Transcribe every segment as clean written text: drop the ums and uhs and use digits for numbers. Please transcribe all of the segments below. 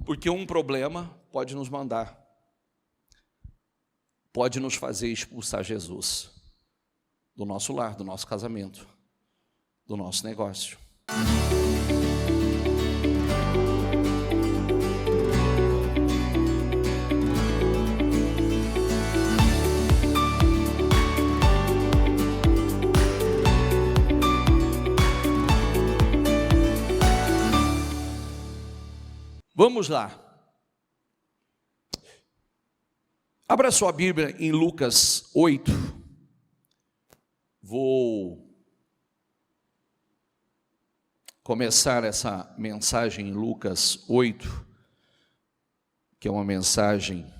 Porque um problema pode nos mandar, pode nos fazer expulsar Jesus do nosso lar, do nosso casamento, do nosso negócio. Vamos lá. Abra sua Bíblia em Lucas 8. Vou começar essa mensagem em Lucas 8, que é uma mensagem,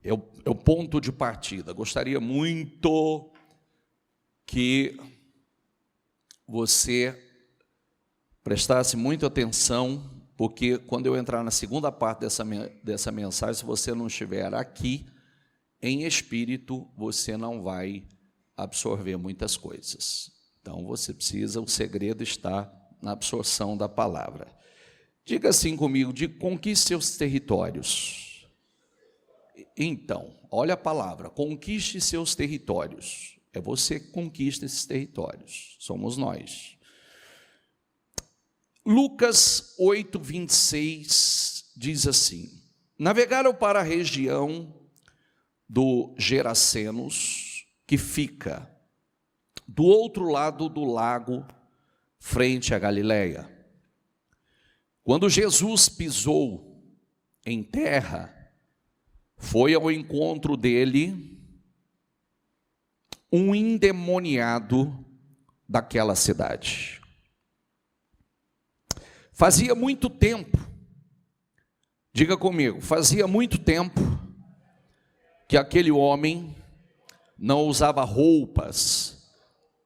é o ponto de partida. Gostaria muito que você prestasse muita atenção, porque quando eu entrar na segunda parte dessa mensagem, se você não estiver aqui em espírito, você não vai absorver muitas coisas. Então, o segredo está na absorção da palavra. Diga assim comigo, conquiste seus territórios. Então, olha a palavra, conquiste seus territórios. É você que conquista esses territórios, somos nós. Lucas 8, 26 diz assim: navegaram para a região do Gerasenos, que fica do outro lado do lago, frente à Galileia. Quando Jesus pisou em terra, foi ao encontro dele um endemoniado daquela cidade. Fazia muito tempo, diga comigo, fazia muito tempo que aquele homem não usava roupas,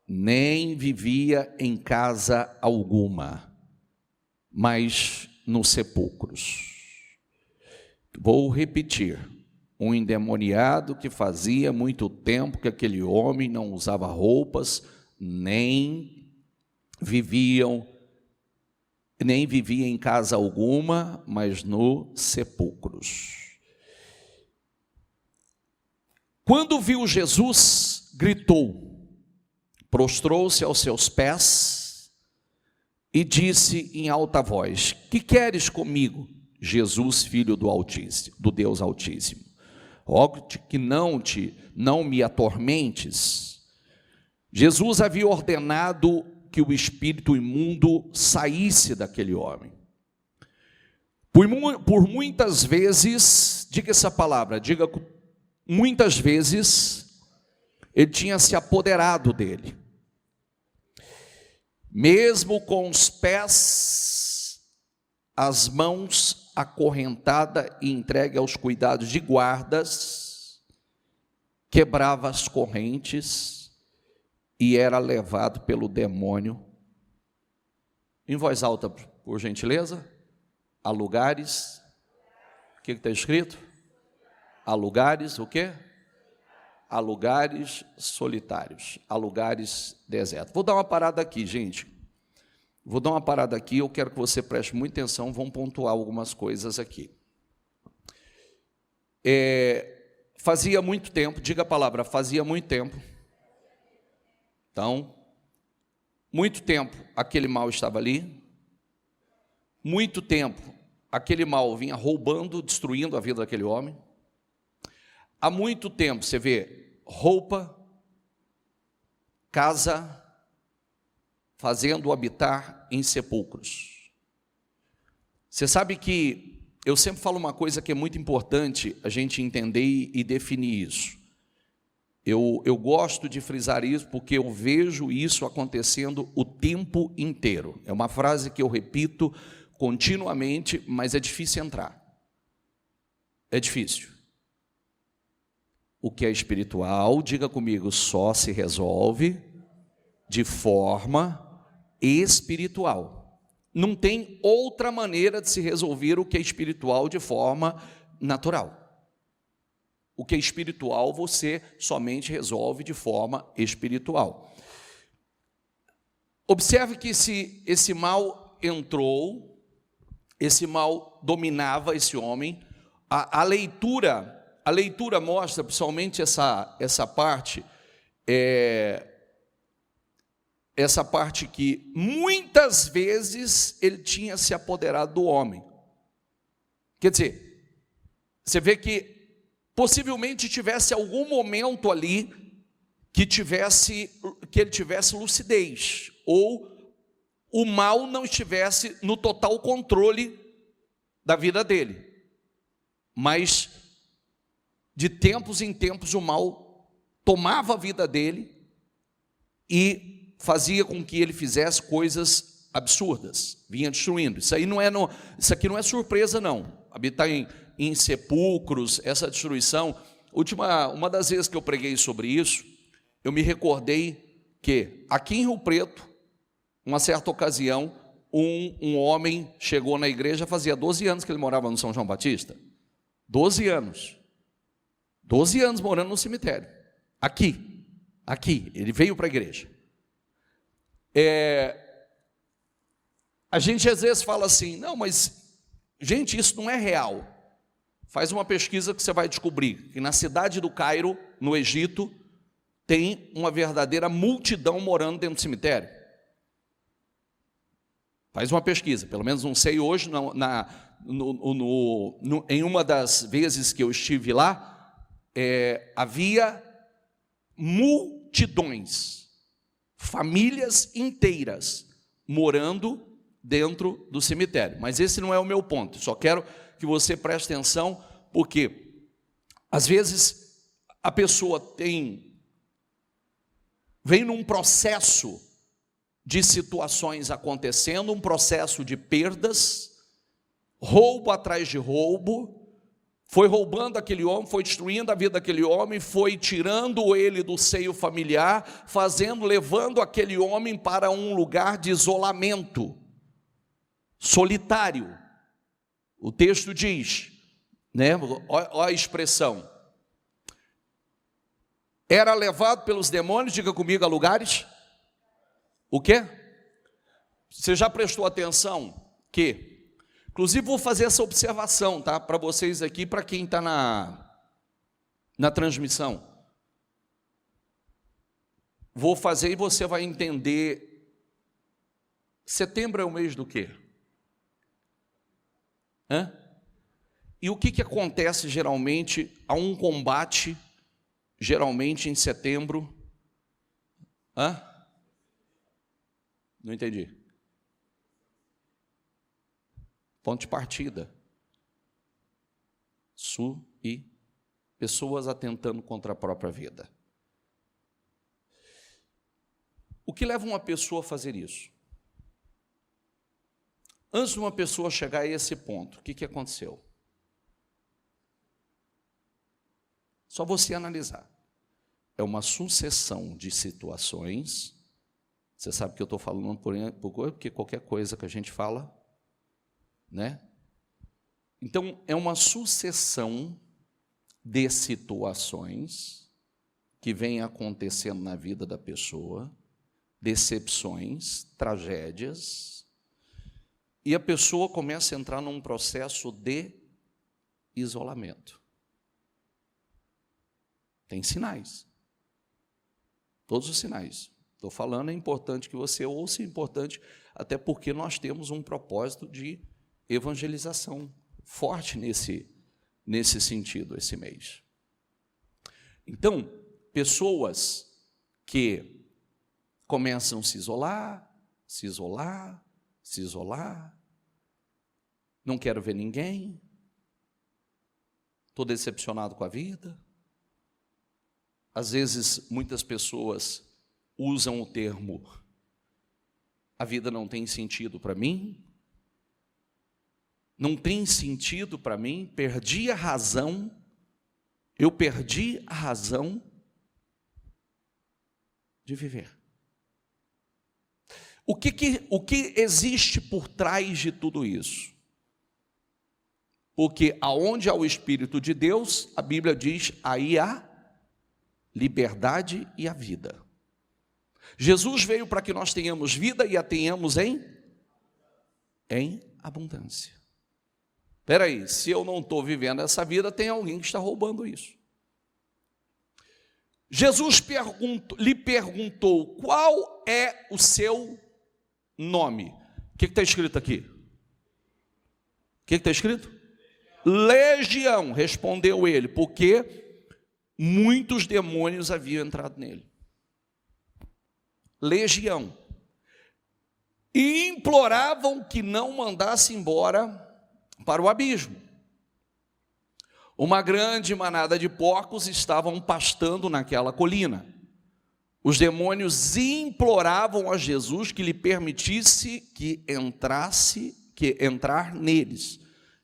nem vivia em casa alguma, mas nos sepulcros. Vou repetir, um endemoniado que fazia muito tempo que aquele homem não usava roupas, nem vivia em casa alguma, mas nos sepulcros. Quando viu Jesus, gritou, prostrou-se aos seus pés e disse em alta voz: que queres comigo, Jesus, filho do Deus Altíssimo? Rogo-te que não me atormentes. Jesus havia ordenado que o espírito imundo saísse daquele homem. Por muitas vezes, diga essa palavra, diga muitas vezes, ele tinha se apoderado dele. Mesmo com os pés, as mãos acorrentada e entregue aos cuidados de guardas, quebrava as correntes e era levado pelo demônio, em voz alta, por gentileza, a lugares, o que está escrito? A lugares, o quê? A lugares solitários, a lugares desertos. Vou dar uma parada aqui, gente. Vou dar uma parada aqui, eu quero que você preste muita atenção, vamos pontuar algumas coisas aqui. Fazia muito tempo, diga a palavra, fazia muito tempo. Então, muito tempo aquele mal estava ali, muito tempo aquele mal vinha roubando, destruindo a vida daquele homem. Há muito tempo, você vê, roupa, casa, fazendo habitar em sepulcros. Você sabe que eu sempre falo uma coisa que é muito importante a gente entender e definir isso. Eu gosto de frisar isso porque eu vejo isso acontecendo o tempo inteiro. É uma frase que eu repito continuamente, mas é difícil entrar. É difícil. O que é espiritual, diga comigo, só se resolve de forma espiritual. Não tem outra maneira de se resolver o que é espiritual de forma natural. O que é espiritual você somente resolve de forma espiritual. Observe que esse mal entrou esse mal dominava esse homem. A leitura mostra, principalmente essa parte, essa parte que muitas vezes ele tinha se apoderado do homem. Quer dizer, você vê que possivelmente tivesse algum momento ali que ele tivesse lucidez, ou o mal não estivesse no total controle da vida dele. Mas de tempos em tempos o mal tomava a vida dele e fazia com que ele fizesse coisas absurdas, vinha destruindo. Isso aqui não é surpresa não. Habitar em sepulcros, essa destruição. Uma das vezes que eu preguei sobre isso, eu me recordei que aqui em Rio Preto, uma certa ocasião, um homem chegou na igreja, fazia 12 anos que ele morava no São João Batista. 12 anos. 12 anos morando no cemitério. Aqui, ele veio para a igreja. A gente às vezes fala assim, não, mas, gente, isso não é real. Faz uma pesquisa que você vai descobrir que na cidade do Cairo, no Egito, tem uma verdadeira multidão morando dentro do cemitério. Faz uma pesquisa, pelo menos não sei hoje, em uma das vezes que eu estive lá, havia multidões, famílias inteiras, morando dentro do cemitério. Mas esse não é o meu ponto, só quero que você preste atenção, porque às vezes a pessoa vem num processo de situações acontecendo, um processo de perdas, roubo atrás de roubo, foi roubando aquele homem, foi destruindo a vida daquele homem, foi tirando ele do seio familiar, levando aquele homem para um lugar de isolamento, solitário. O texto diz, né? Olha a expressão, era levado pelos demônios, diga comigo, a lugares, o quê? Você já prestou atenção que, inclusive vou fazer essa observação, tá? Para vocês aqui, para quem está na transmissão. Vou fazer e você vai entender. Setembro é o mês do quê? E o que acontece geralmente? Há um combate, geralmente em setembro. Não entendi. Ponto de partida. E pessoas atentando contra a própria vida. O que leva uma pessoa a fazer isso? Antes de uma pessoa chegar a esse ponto, o que aconteceu? Só você analisar. É uma sucessão de situações. Você sabe que eu estou falando porque qualquer coisa que a gente fala, né? Então, é uma sucessão de situações que vem acontecendo na vida da pessoa, decepções, tragédias, e a pessoa começa a entrar num processo de isolamento. Tem sinais. Todos os sinais. Estou falando, é importante que você ouça, é importante, até porque nós temos um propósito de evangelização forte nesse sentido, esse mês. Então, pessoas que começam a se isolar, não quero ver ninguém, estou decepcionado com a vida. Às vezes, muitas pessoas usam o termo, a vida não tem sentido para mim, não tem sentido para mim, perdi a razão, eu perdi a razão de viver. O que existe por trás de tudo isso? Porque aonde há o Espírito de Deus, a Bíblia diz, aí há liberdade e a vida. Jesus veio para que nós tenhamos vida e a tenhamos em abundância. Espera aí, se eu não estou vivendo essa vida, tem alguém que está roubando isso. Jesus lhe perguntou, qual é o seu nome? O que está escrito aqui? O que está escrito? Legião, respondeu ele, porque muitos demônios haviam entrado nele. Legião. E imploravam que não mandasse embora para o abismo. Uma grande manada de porcos estavam pastando naquela colina. Os demônios imploravam a Jesus que lhe permitisse entrar neles.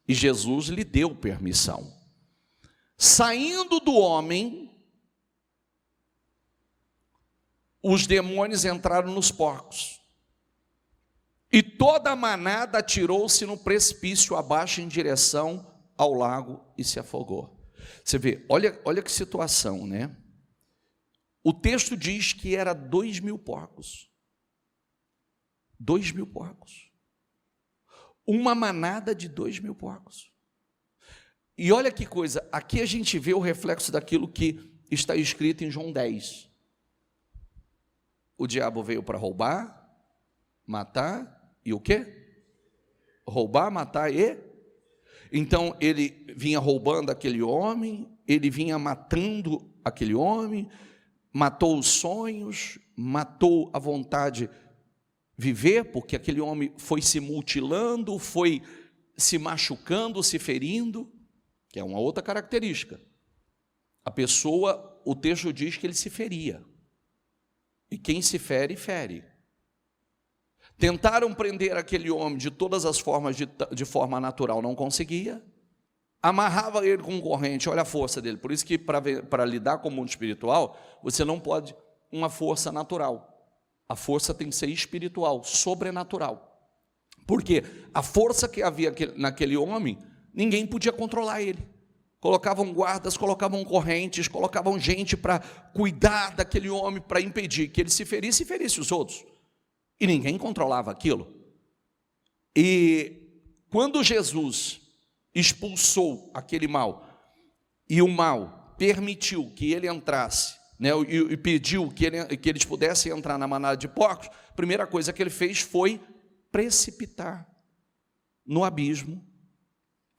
E Jesus lhe deu permissão. Saindo do homem, os demônios entraram nos porcos. E toda a manada atirou-se no precipício abaixo em direção ao lago e se afogou. Você vê, olha que situação, né? O texto diz que era 2.000 porcos. 2.000 porcos. Uma manada de 2.000 porcos. E olha que coisa, aqui a gente vê o reflexo daquilo que está escrito em João 10. O diabo veio para roubar, matar e o quê? Roubar, matar e... Então ele vinha roubando aquele homem, ele vinha matando aquele homem, matou os sonhos, matou a vontade de viver, porque aquele homem foi se mutilando, foi se machucando, se ferindo, que é uma outra característica. A pessoa, o texto diz que ele se feria. E quem se fere, fere. Tentaram prender aquele homem de todas as formas, de forma natural, não conseguia. Amarrava ele com corrente, olha a força dele. Por isso que para lidar com o mundo espiritual, você não pode uma força natural. A força tem que ser espiritual, sobrenatural. Porque a força que havia naquele homem, ninguém podia controlar ele. Colocavam guardas, colocavam correntes, colocavam gente para cuidar daquele homem, para impedir que ele se ferisse e ferisse os outros. E ninguém controlava aquilo. E quando Jesus expulsou aquele mal, e o mal permitiu que ele entrasse, né, e pediu que eles pudessem entrar na manada de porcos, a primeira coisa que ele fez foi precipitar no abismo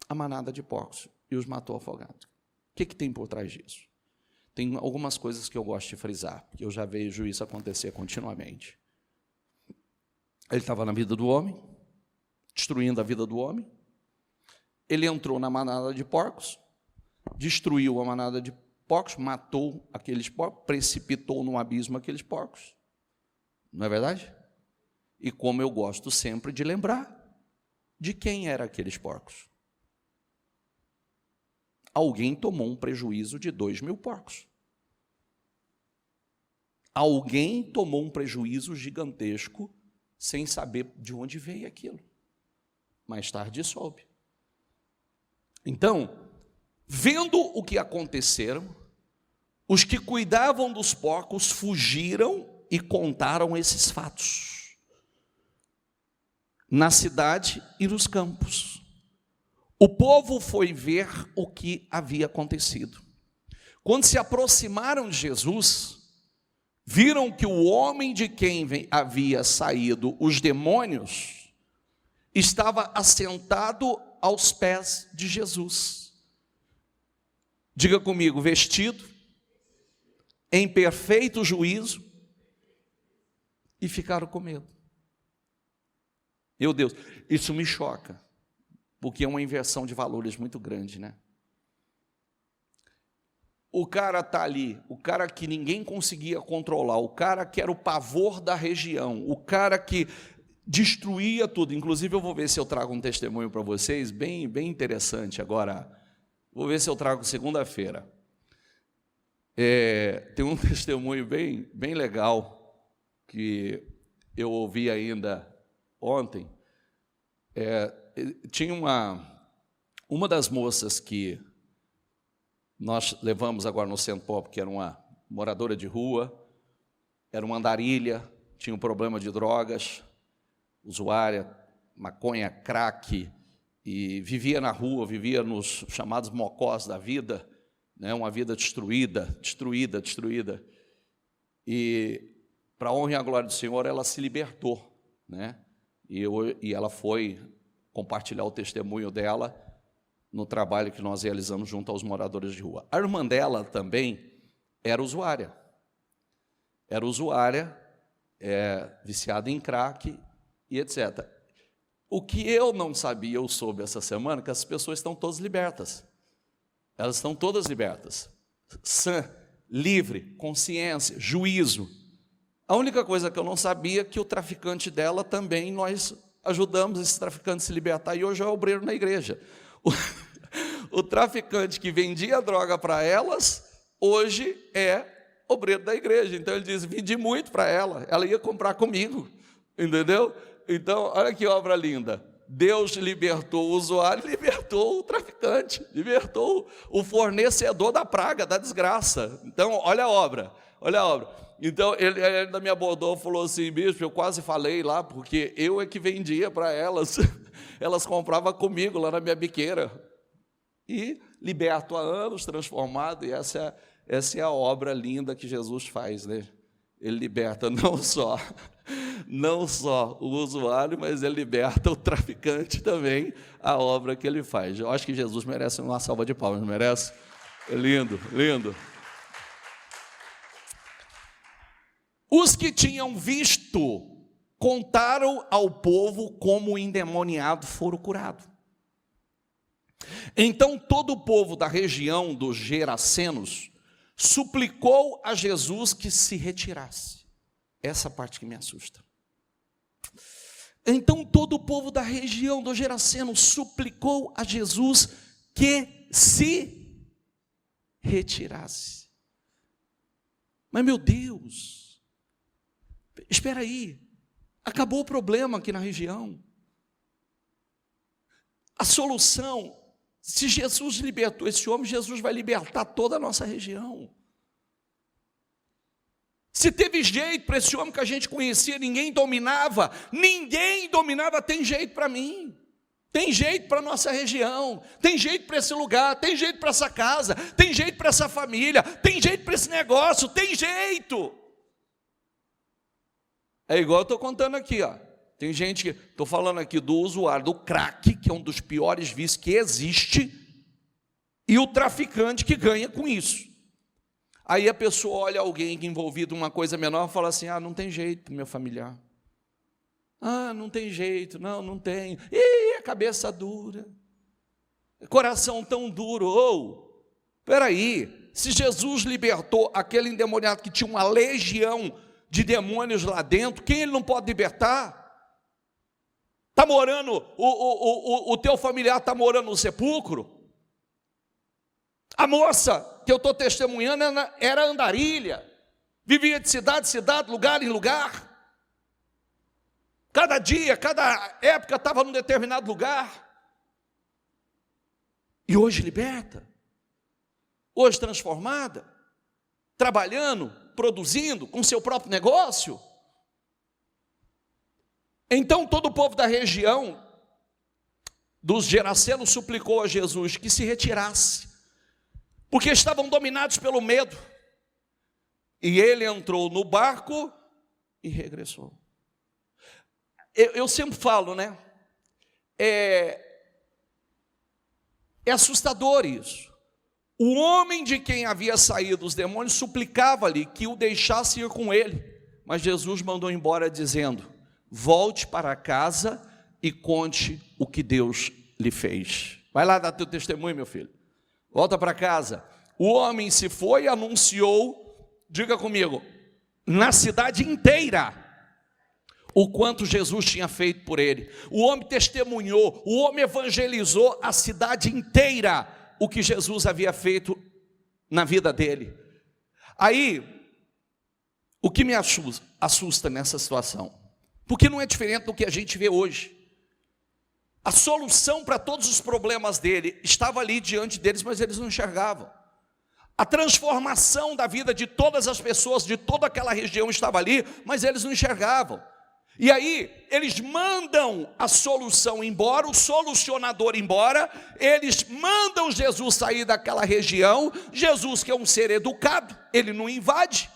a manada de porcos e os matou afogados. O que tem por trás disso? Tem algumas coisas que eu gosto de frisar, porque eu já vejo isso acontecer continuamente. Ele estava na vida do homem, destruindo a vida do homem. Ele entrou na manada de porcos, destruiu a manada de porcos, matou aqueles porcos, precipitou no abismo aqueles porcos. Não é verdade? E como eu gosto sempre de lembrar, de quem eram aqueles porcos? Alguém tomou um prejuízo de 2.000 porcos. Alguém tomou um prejuízo gigantesco, sem saber de onde veio aquilo. Mais tarde soube. Então, vendo o que aconteceram, os que cuidavam dos porcos fugiram e contaram esses fatos na cidade e nos campos. O povo foi ver o que havia acontecido. Quando se aproximaram de Jesus, viram que o homem de quem havia saído os demônios estava assentado aos pés de Jesus. Diga comigo, vestido em perfeito juízo, e ficaram com medo. Meu Deus, isso me choca, porque é uma inversão de valores muito grande, né? O cara está ali, o cara que ninguém conseguia controlar, o cara que era o pavor da região, o cara que destruía tudo. Inclusive eu vou ver se eu trago um testemunho para vocês, bem interessante agora. Vou ver se eu trago segunda-feira. Tem um testemunho bem legal, que eu ouvi ainda ontem. Tinha uma das moças que nós levamos agora no Centro Pop, que era uma moradora de rua, era uma andarilha, tinha um problema de drogas, usuária, maconha, crack e vivia na rua, vivia nos chamados mocós da vida, né? Uma vida destruída. E, para a honra e a glória do Senhor, ela se libertou, né? E ela foi compartilhar o testemunho dela no trabalho que nós realizamos junto aos moradores de rua. A irmã dela também era usuária. Viciada em crack e etc. O que eu não sabia, eu soube essa semana, que as pessoas estão todas libertas. Elas estão todas libertas. Sã, livre, consciência, juízo. A única coisa que eu não sabia é que o traficante dela também, nós ajudamos esse traficante a se libertar, e hoje é obreiro na igreja. O traficante que vendia droga para elas, hoje é obreiro da igreja. Então ele diz, vendi muito para ela ia comprar comigo, entendeu? Então, olha que obra linda. Deus libertou o usuário, libertou o traficante, libertou o fornecedor da praga, da desgraça. Então, olha a obra. Então, ele ainda me abordou, falou assim, bispo, eu quase falei lá, porque eu é que vendia para elas, elas compravam comigo lá na minha biqueira. E liberto há anos, transformado, e essa é a obra linda que Jesus faz, né? Ele liberta não só o usuário, mas ele liberta o traficante também, a obra que ele faz. Eu acho que Jesus merece uma salva de palmas, não merece? É lindo, lindo. Os que tinham visto contaram ao povo como o endemoniado fora curado. Então todo o povo da região dos Gerasenos suplicou a Jesus que se retirasse. Essa parte que me assusta. Então todo o povo da região dos Gerasenos suplicou a Jesus que se retirasse. Mas meu Deus, espera aí, acabou o problema aqui na região. A solução, se Jesus libertou esse homem, Jesus vai libertar toda a nossa região. Se teve jeito para esse homem que a gente conhecia, ninguém dominava, tem jeito para mim. Tem jeito para a nossa região, tem jeito para esse lugar, tem jeito para essa casa, tem jeito para essa família, tem jeito para esse negócio, tem jeito. É igual eu estou contando aqui, ó. Tem gente que, estou falando aqui do usuário do crack, que é um dos piores vícios que existe, e o traficante que ganha com isso. Aí a pessoa olha alguém envolvido em uma coisa menor e fala assim, não tem jeito para o meu familiar. Não tem jeito, não tem. Ih, a cabeça dura, coração tão duro. Espera aí, se Jesus libertou aquele endemoniado que tinha uma legião de demônios lá dentro, quem ele não pode libertar? Está morando, o teu familiar está morando no sepulcro? A moça que eu estou testemunhando era andarilha, vivia de cidade em cidade, lugar em lugar. Cada dia, cada época estava num determinado lugar. E hoje liberta, hoje transformada, trabalhando, produzindo, com seu próprio negócio. Então todo o povo da região dos Gerasenos suplicou a Jesus que se retirasse, porque estavam dominados pelo medo. E ele entrou no barco e regressou. Eu sempre falo, né? É assustador isso. O homem de quem havia saído os demônios suplicava-lhe que o deixasse ir com ele, mas Jesus mandou embora dizendo, volte para casa e conte o que Deus lhe fez. Vai lá dar teu testemunho, meu filho. Volta para casa. O homem se foi e anunciou, diga comigo, na cidade inteira, o quanto Jesus tinha feito por ele. O homem testemunhou, o homem evangelizou a cidade inteira, o que Jesus havia feito na vida dele. Aí, o que me assusta nessa situação? Porque não é diferente do que a gente vê hoje. A solução para todos os problemas dele estava ali diante deles, mas eles não enxergavam. A transformação da vida de todas as pessoas, de toda aquela região estava ali, mas eles não enxergavam. E aí, eles mandam a solução embora, o solucionador embora, eles mandam Jesus sair daquela região. Jesus, que é um ser educado, ele não invade,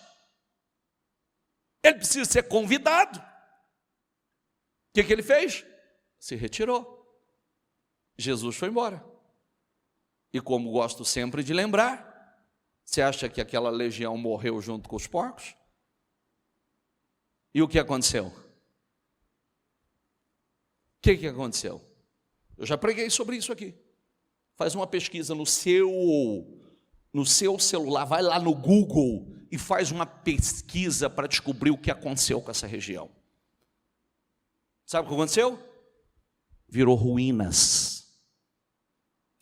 ele precisa ser convidado. O que ele fez? Se retirou. Jesus foi embora. E como gosto sempre de lembrar, você acha que aquela legião morreu junto com os porcos? E o que aconteceu? O que aconteceu? Eu já preguei sobre isso aqui. Faz uma pesquisa no seu celular, vai lá no Google e faz uma pesquisa para descobrir o que aconteceu com essa região. Sabe o que aconteceu? Virou ruínas.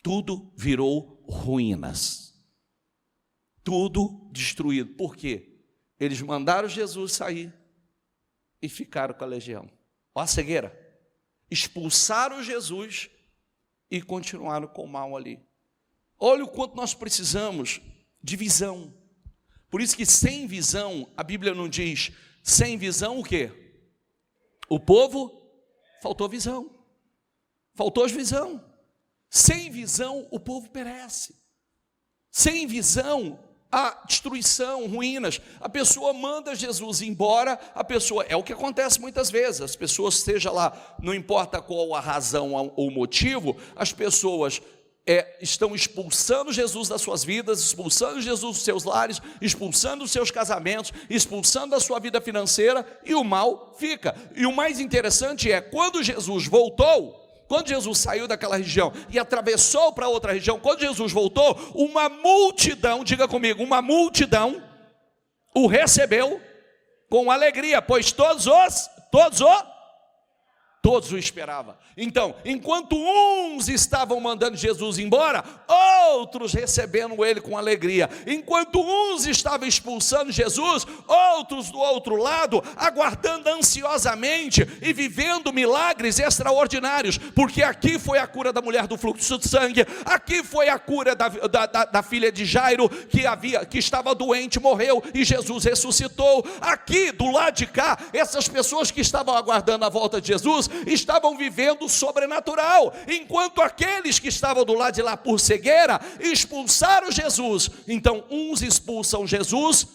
Tudo virou ruínas. Tudo destruído. Por quê? Eles mandaram Jesus sair e ficaram com a legião. Olha a cegueira. Expulsaram Jesus e continuaram com o mal ali. Olha o quanto nós precisamos de visão. Por isso que sem visão, a Bíblia não diz, sem visão o quê? O povo faltou visão. Faltou visão. Sem visão, o povo perece. Sem visão, há destruição, ruínas. A pessoa manda Jesus embora, é o que acontece muitas vezes, as pessoas, seja lá, não importa qual a razão ou o motivo, as pessoas estão expulsando Jesus das suas vidas, expulsando Jesus dos seus lares, expulsando os seus casamentos, expulsando a sua vida financeira, e o mal fica. E o mais interessante é, quando Jesus voltou, quando Jesus saiu daquela região e atravessou para outra região, quando Jesus voltou, uma multidão, diga comigo, uma multidão o recebeu com alegria, pois todos o esperavam. Então, enquanto uns estavam mandando Jesus embora, outros recebendo ele com alegria. Enquanto uns estavam expulsando Jesus, outros do outro lado, aguardando ansiosamente e vivendo milagres extraordinários. Porque aqui foi a cura da mulher do fluxo de sangue, aqui foi a cura da filha de Jairo, que estava doente, morreu e Jesus ressuscitou. Aqui, do lado de cá, essas pessoas que estavam aguardando a volta de Jesus, estavam vivendo o sobrenatural, enquanto aqueles que estavam do lado de lá por cegueira, expulsaram Jesus. Então uns expulsam Jesus,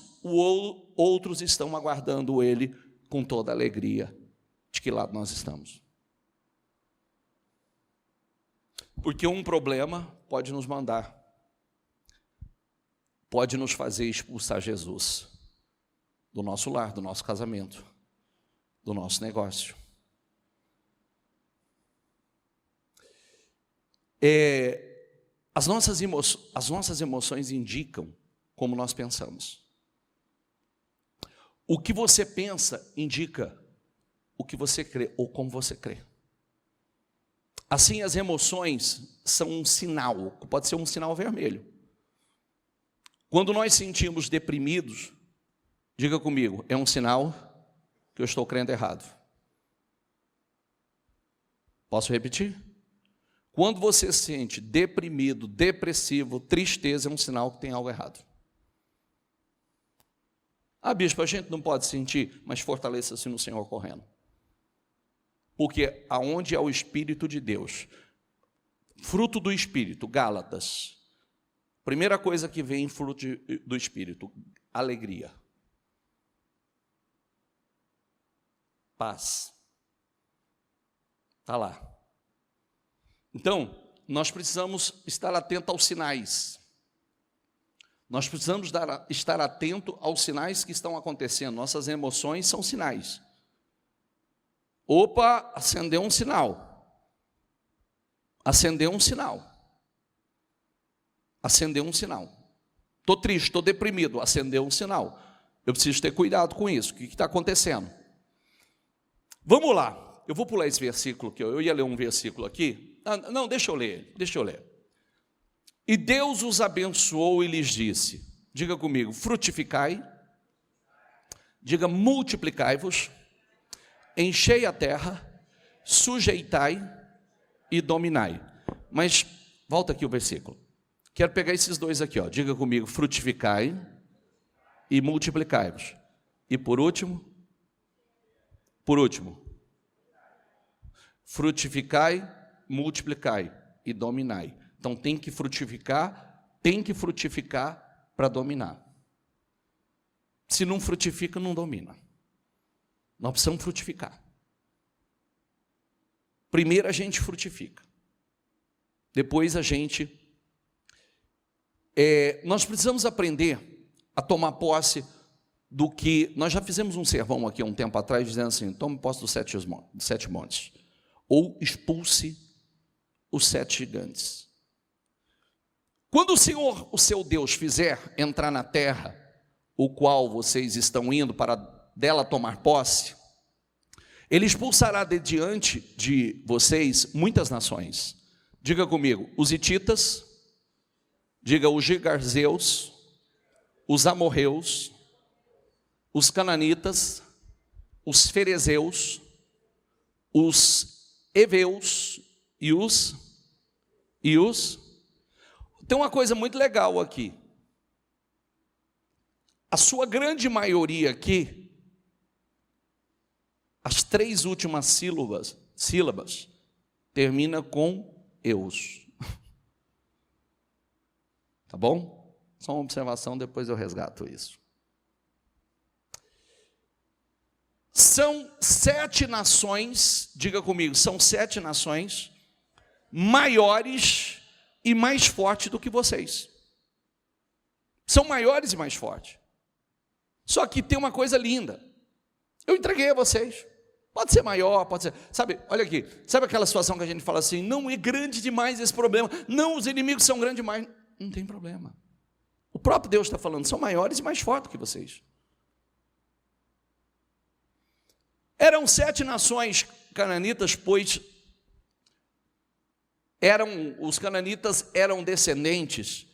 outros estão aguardando ele com toda a alegria. De que lado nós estamos? Porque um problema pode nos mandar, pode nos fazer expulsar Jesus do nosso lar, do nosso casamento, do nosso negócio. As nossas emoções indicam como nós pensamos. O que você pensa indica o que você crê ou como você crê. Assim, as emoções são um sinal, pode ser um sinal vermelho. Quando nós sentimos deprimidos, diga comigo, é um sinal que eu estou crendo errado. Posso repetir? Quando você se sente deprimido, depressivo, tristeza, é um sinal que tem algo errado. Bispo, a gente não pode sentir, mas fortaleça-se no Senhor correndo. Porque aonde é o Espírito de Deus, fruto do Espírito, Gálatas, primeira coisa que vem fruto do Espírito, alegria, paz, está lá. Então, nós precisamos estar atentos aos sinais. Nós precisamos estar atento aos sinais que estão acontecendo. Nossas emoções são sinais. Opa, acendeu um sinal. Acendeu um sinal. Acendeu um sinal. Estou triste, estou deprimido. Acendeu um sinal. Eu preciso ter cuidado com isso. O que está acontecendo? Vamos lá. Eu vou pular esse versículo aqui. Eu ia ler um versículo aqui. Não, deixa eu ler. E Deus os abençoou e lhes disse, diga comigo, frutificai, diga multiplicai-vos, enchei a terra, sujeitai e dominai. Mas, volta aqui o versículo. Quero pegar esses dois aqui, ó. Diga comigo, frutificai e multiplicai-vos. E por último, Por último, frutificai, multiplicai e dominai. Então tem que frutificar para dominar. Se não frutifica, não domina. Nós precisamos frutificar. Primeiro a gente frutifica. Depois a gente... nós precisamos aprender a tomar posse do que... Nós já fizemos um sermão aqui há um tempo atrás, dizendo assim, tome posse dos 7 montes. Ou expulse os 7 gigantes. Quando o Senhor, o seu Deus, fizer entrar na terra, o qual vocês estão indo para dela tomar posse, Ele expulsará de diante de vocês muitas nações. Diga comigo, os hititas, diga os girgazeus, os amorreus, os cananitas, os ferezeus, os heveus e os... Tem uma coisa muito legal aqui. A sua grande maioria aqui, as 3 últimas sílabas termina com eus. Tá bom? Só uma observação, depois eu resgato isso. São 7 nações, diga comigo, são 7 nações maiores e mais fortes do que vocês. São maiores e mais fortes. Só que tem uma coisa linda. Eu entreguei a vocês. Pode ser maior, pode ser... Sabe, olha aqui. Sabe aquela situação que a gente fala assim, não é grande demais esse problema. Não, os inimigos são grandes demais. Não tem problema. O próprio Deus está falando, são maiores e mais fortes que vocês. Eram 7 nações cananitas, pois os cananitas eram descendentes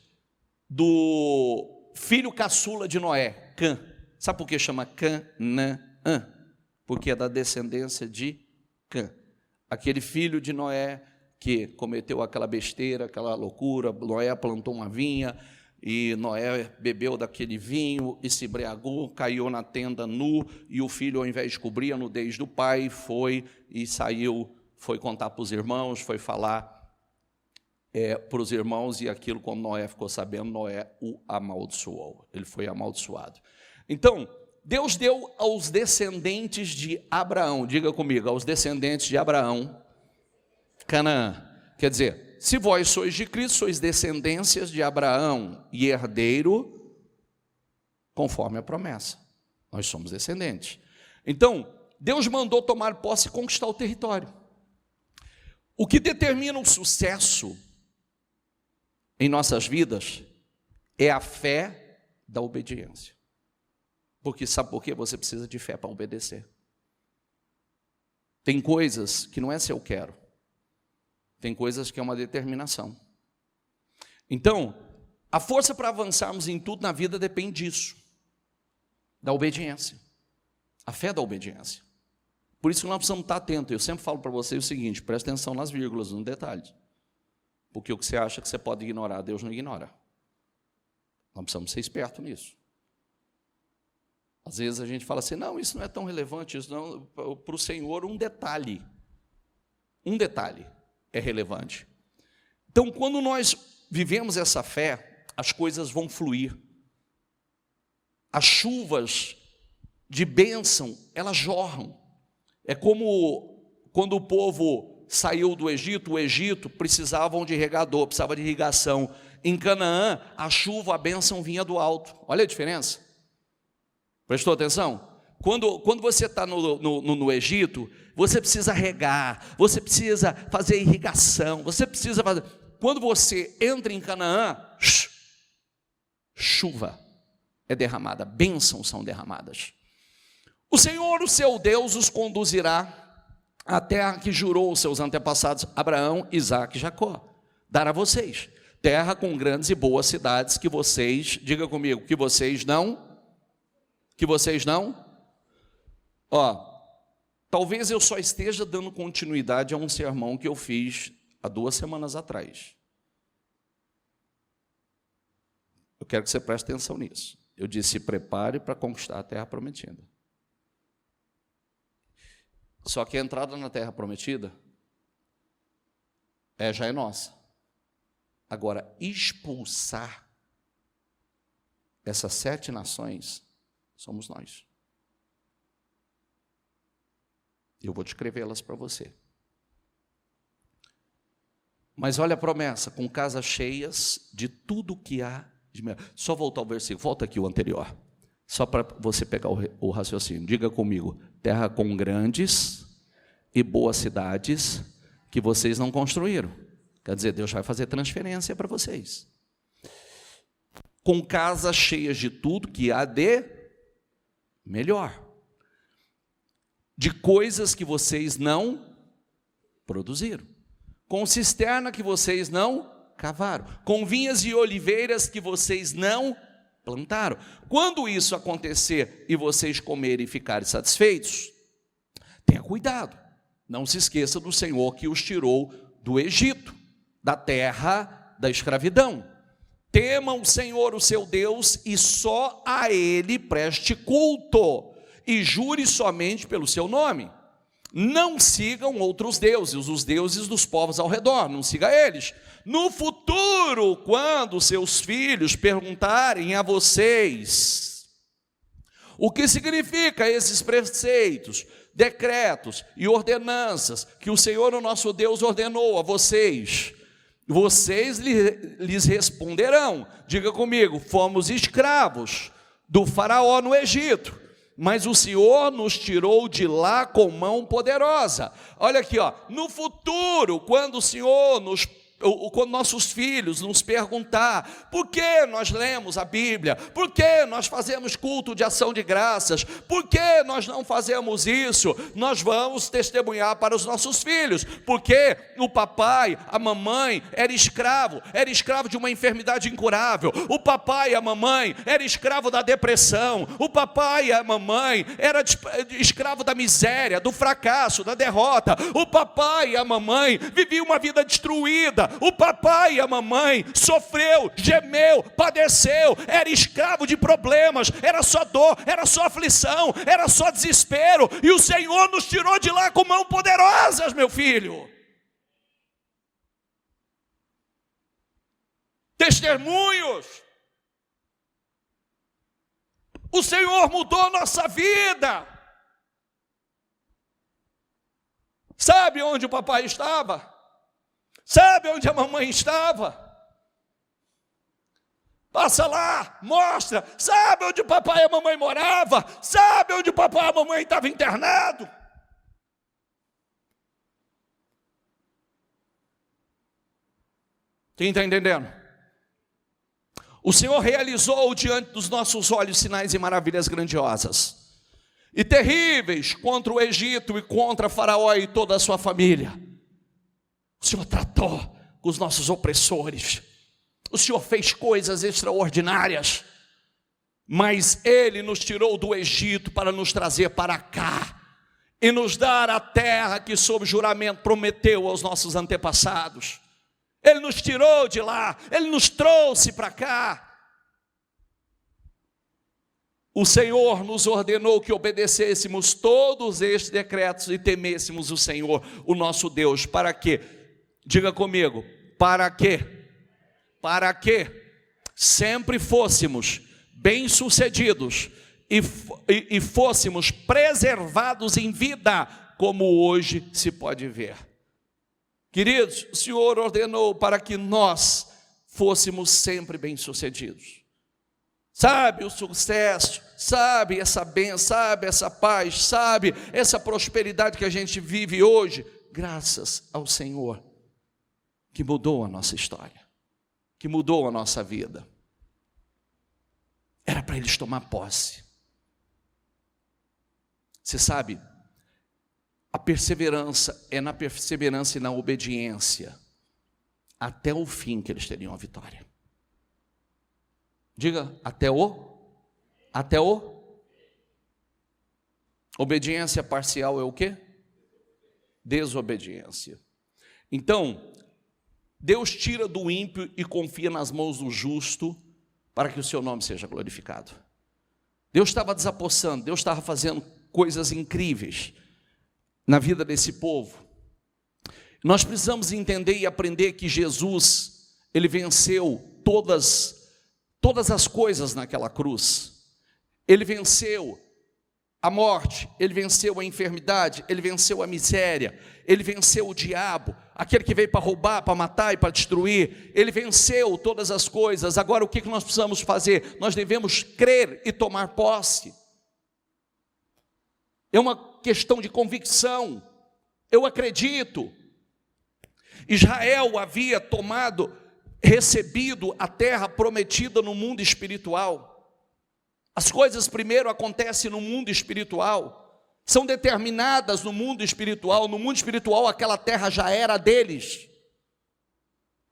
do filho caçula de Noé, Cã. Sabe por que chama Canaã? Porque é da descendência de Cã. Aquele filho de Noé que cometeu aquela besteira, aquela loucura. Noé plantou uma vinha e Noé bebeu daquele vinho e se embriagou, caiu na tenda nu, e o filho, ao invés de cobrir a nudez do pai, foi e saiu, foi contar para os irmãos, foi falar para os irmãos, e aquilo, quando Noé ficou sabendo, Noé o amaldiçoou. Ele foi amaldiçoado. Então, Deus deu aos descendentes de Abraão, diga comigo, aos descendentes de Abraão, Canaã. Quer dizer, se vós sois de Cristo, sois descendências de Abraão e herdeiro, conforme a promessa. Nós somos descendentes. Então, Deus mandou tomar posse e conquistar o território. O que determina o sucesso em nossas vidas é a fé da obediência. Porque sabe por quê? Você precisa de fé para obedecer. Tem coisas que não é se eu quero. Tem coisas que é uma determinação. Então, a força para avançarmos em tudo na vida depende disso. Da obediência. A fé da obediência. Por isso que nós precisamos estar atentos. Eu sempre falo para vocês o seguinte, preste atenção nas vírgulas, nos detalhes. Porque o que você acha que você pode ignorar, Deus não ignora. Nós precisamos ser espertos nisso. Às vezes a gente fala assim, não, isso não é tão relevante, isso não, para o Senhor um detalhe é relevante. Então, quando nós vivemos essa fé, as coisas vão fluir. As chuvas de bênção, elas jorram. É como quando o povo saiu do Egito, o Egito precisavam de regador, precisava de irrigação. Em Canaã, a chuva, a bênção vinha do alto. Olha a diferença. Prestou atenção? Quando você está no Egito, você precisa regar, você precisa fazer irrigação, você precisa fazer... Quando você entra em Canaã, chuva é derramada, bênçãos são derramadas. O Senhor, o seu Deus, os conduzirá à terra que jurou aos seus antepassados, Abraão, Isaque e Jacó, dar a vocês, terra com grandes e boas cidades que vocês, diga comigo, que vocês não... talvez eu só esteja dando continuidade a um sermão que eu fiz há 2 semanas atrás. Eu quero que você preste atenção nisso. Eu disse, se prepare para conquistar a terra prometida. Só que a entrada na terra prometida já é nossa. Agora, expulsar essas 7 nações somos nós. Eu vou descrevê-las para você. Mas olha a promessa, com casas cheias de tudo que há de melhor. Só voltar ao versículo, volta aqui o anterior. Só para você pegar o raciocínio. Diga comigo, terra com grandes e boas cidades que vocês não construíram. Quer dizer, Deus vai fazer transferência para vocês. Com casas cheias de tudo que há de melhor. De coisas que vocês não produziram. Com cisterna que vocês não cavaram. Com vinhas e oliveiras que vocês não plantaram. Quando isso acontecer e vocês comerem e ficarem satisfeitos, tenha cuidado. Não se esqueça do Senhor que os tirou do Egito, da terra da escravidão. Temam o Senhor, o seu Deus, e só a Ele preste culto, e jure somente pelo seu nome. Não sigam outros deuses, os deuses dos povos ao redor, não siga eles. No futuro, quando seus filhos perguntarem a vocês o que significa esses preceitos, decretos e ordenanças que o Senhor, o nosso Deus, ordenou a vocês, vocês lhes responderão, diga comigo, fomos escravos do faraó no Egito, mas o Senhor nos tirou de lá com mão poderosa. Olha aqui, ó, no futuro, quando o Senhor quando nossos filhos nos perguntar por que nós lemos a Bíblia, por que nós fazemos culto de ação de graças, por que nós não fazemos isso, nós vamos testemunhar para os nossos filhos, porque o papai, a mamãe era escravo de uma enfermidade incurável, o papai e a mamãe era escravo da depressão, o papai e a mamãe era escravo da miséria, do fracasso, da derrota, o papai e a mamãe viviam uma vida destruída, o papai e a mamãe sofreu, gemeu, padeceu, era escravo de problemas, era só dor, era só aflição, era só desespero, e o Senhor nos tirou de lá com mãos poderosas, meu filho. Testemunhos. O Senhor mudou nossa vida. Sabe onde o papai estava? Sabe onde a mamãe estava? Passa lá, mostra. Sabe onde o papai e a mamãe moravam? Sabe onde o papai e a mamãe estavam internados? Quem está entendendo? O Senhor realizou diante dos nossos olhos sinais e maravilhas grandiosas e terríveis contra o Egito e contra Faraó e toda a sua família. O Senhor tratou com os nossos opressores. O Senhor fez coisas extraordinárias. Mas Ele nos tirou do Egito para nos trazer para cá. E nos dar a terra que sob juramento prometeu aos nossos antepassados. Ele nos tirou de lá. Ele nos trouxe para cá. O Senhor nos ordenou que obedecêssemos todos estes decretos e temêssemos o Senhor, o nosso Deus. Para quê? Diga comigo, para quê? Para que sempre fôssemos bem-sucedidos e fôssemos preservados em vida, como hoje se pode ver. Queridos, o Senhor ordenou para que nós fôssemos sempre bem-sucedidos. Sabe o sucesso, sabe essa bênção, sabe essa paz, sabe essa prosperidade que a gente vive hoje, graças ao Senhor, que mudou a nossa história, que mudou a nossa vida. Era para eles tomar posse. Você sabe, a perseverança é na perseverança e na obediência, até o fim que eles teriam a vitória. Diga, até o? Obediência parcial é o quê? Desobediência. Então, Deus tira do ímpio e confia nas mãos do justo para que o seu nome seja glorificado. Deus estava desapossando, Deus estava fazendo coisas incríveis na vida desse povo. Nós precisamos entender e aprender que Jesus, ele venceu todas as coisas naquela cruz. Ele venceu a morte, ele venceu a enfermidade, ele venceu a miséria, ele venceu o diabo, aquele que veio para roubar, para matar e para destruir. Ele venceu todas as coisas. Agora o que nós precisamos fazer? Nós devemos crer e tomar posse. É uma questão de convicção. Eu acredito. Israel havia recebido a terra prometida no mundo espiritual. As coisas primeiro acontecem no mundo espiritual, são determinadas no mundo espiritual. No mundo espiritual aquela terra já era deles.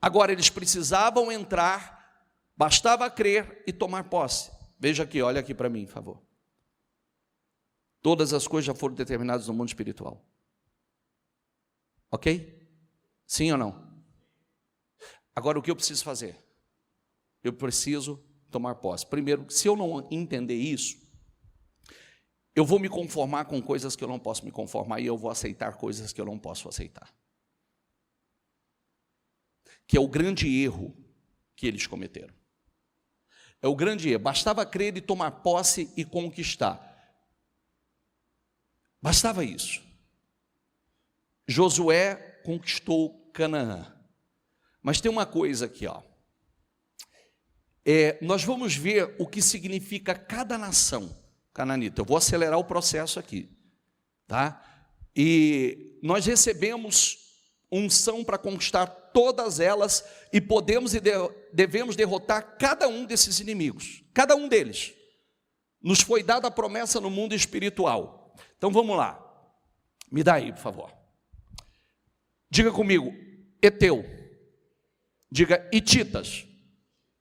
Agora eles precisavam entrar, bastava crer e tomar posse. Veja aqui, olha aqui para mim, por favor. Todas as coisas já foram determinadas no mundo espiritual. Ok? Sim ou não? Agora o que eu preciso fazer? Eu preciso tomar posse. Primeiro, se eu não entender isso, eu vou me conformar com coisas que eu não posso me conformar, e eu vou aceitar coisas que eu não posso aceitar. Que é o grande erro que eles cometeram. É o grande erro. Bastava crer e tomar posse e conquistar. Bastava isso. Josué conquistou Canaã. Mas tem uma coisa aqui, ó. Nós vamos ver o que significa cada nação cananita. Eu vou acelerar o processo aqui, tá? E nós recebemos unção para conquistar todas elas, e podemos e devemos derrotar cada um desses inimigos, cada um deles. Nos foi dada a promessa no mundo espiritual. Então vamos lá, me dá aí, por favor. Diga comigo, Eteu. Diga, Hititas.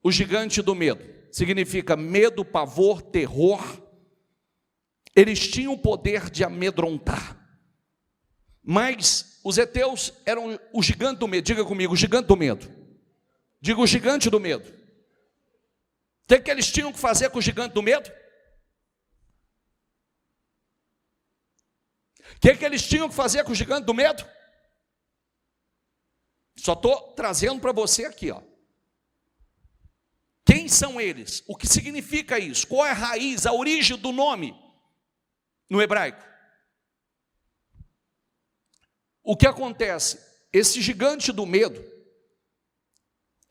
O gigante do medo. Significa medo, pavor, terror. Eles tinham o poder de amedrontar. Mas os heteus eram o gigante do medo. Diga comigo, o gigante do medo. Diga, o gigante do medo. O que eles tinham que fazer com o gigante do medo? O que eles tinham que fazer com o gigante do medo? Só estou trazendo para você aqui, ó. Quem são eles? O que significa isso? Qual é a raiz, a origem do nome no hebraico? O que acontece? Esse gigante do medo,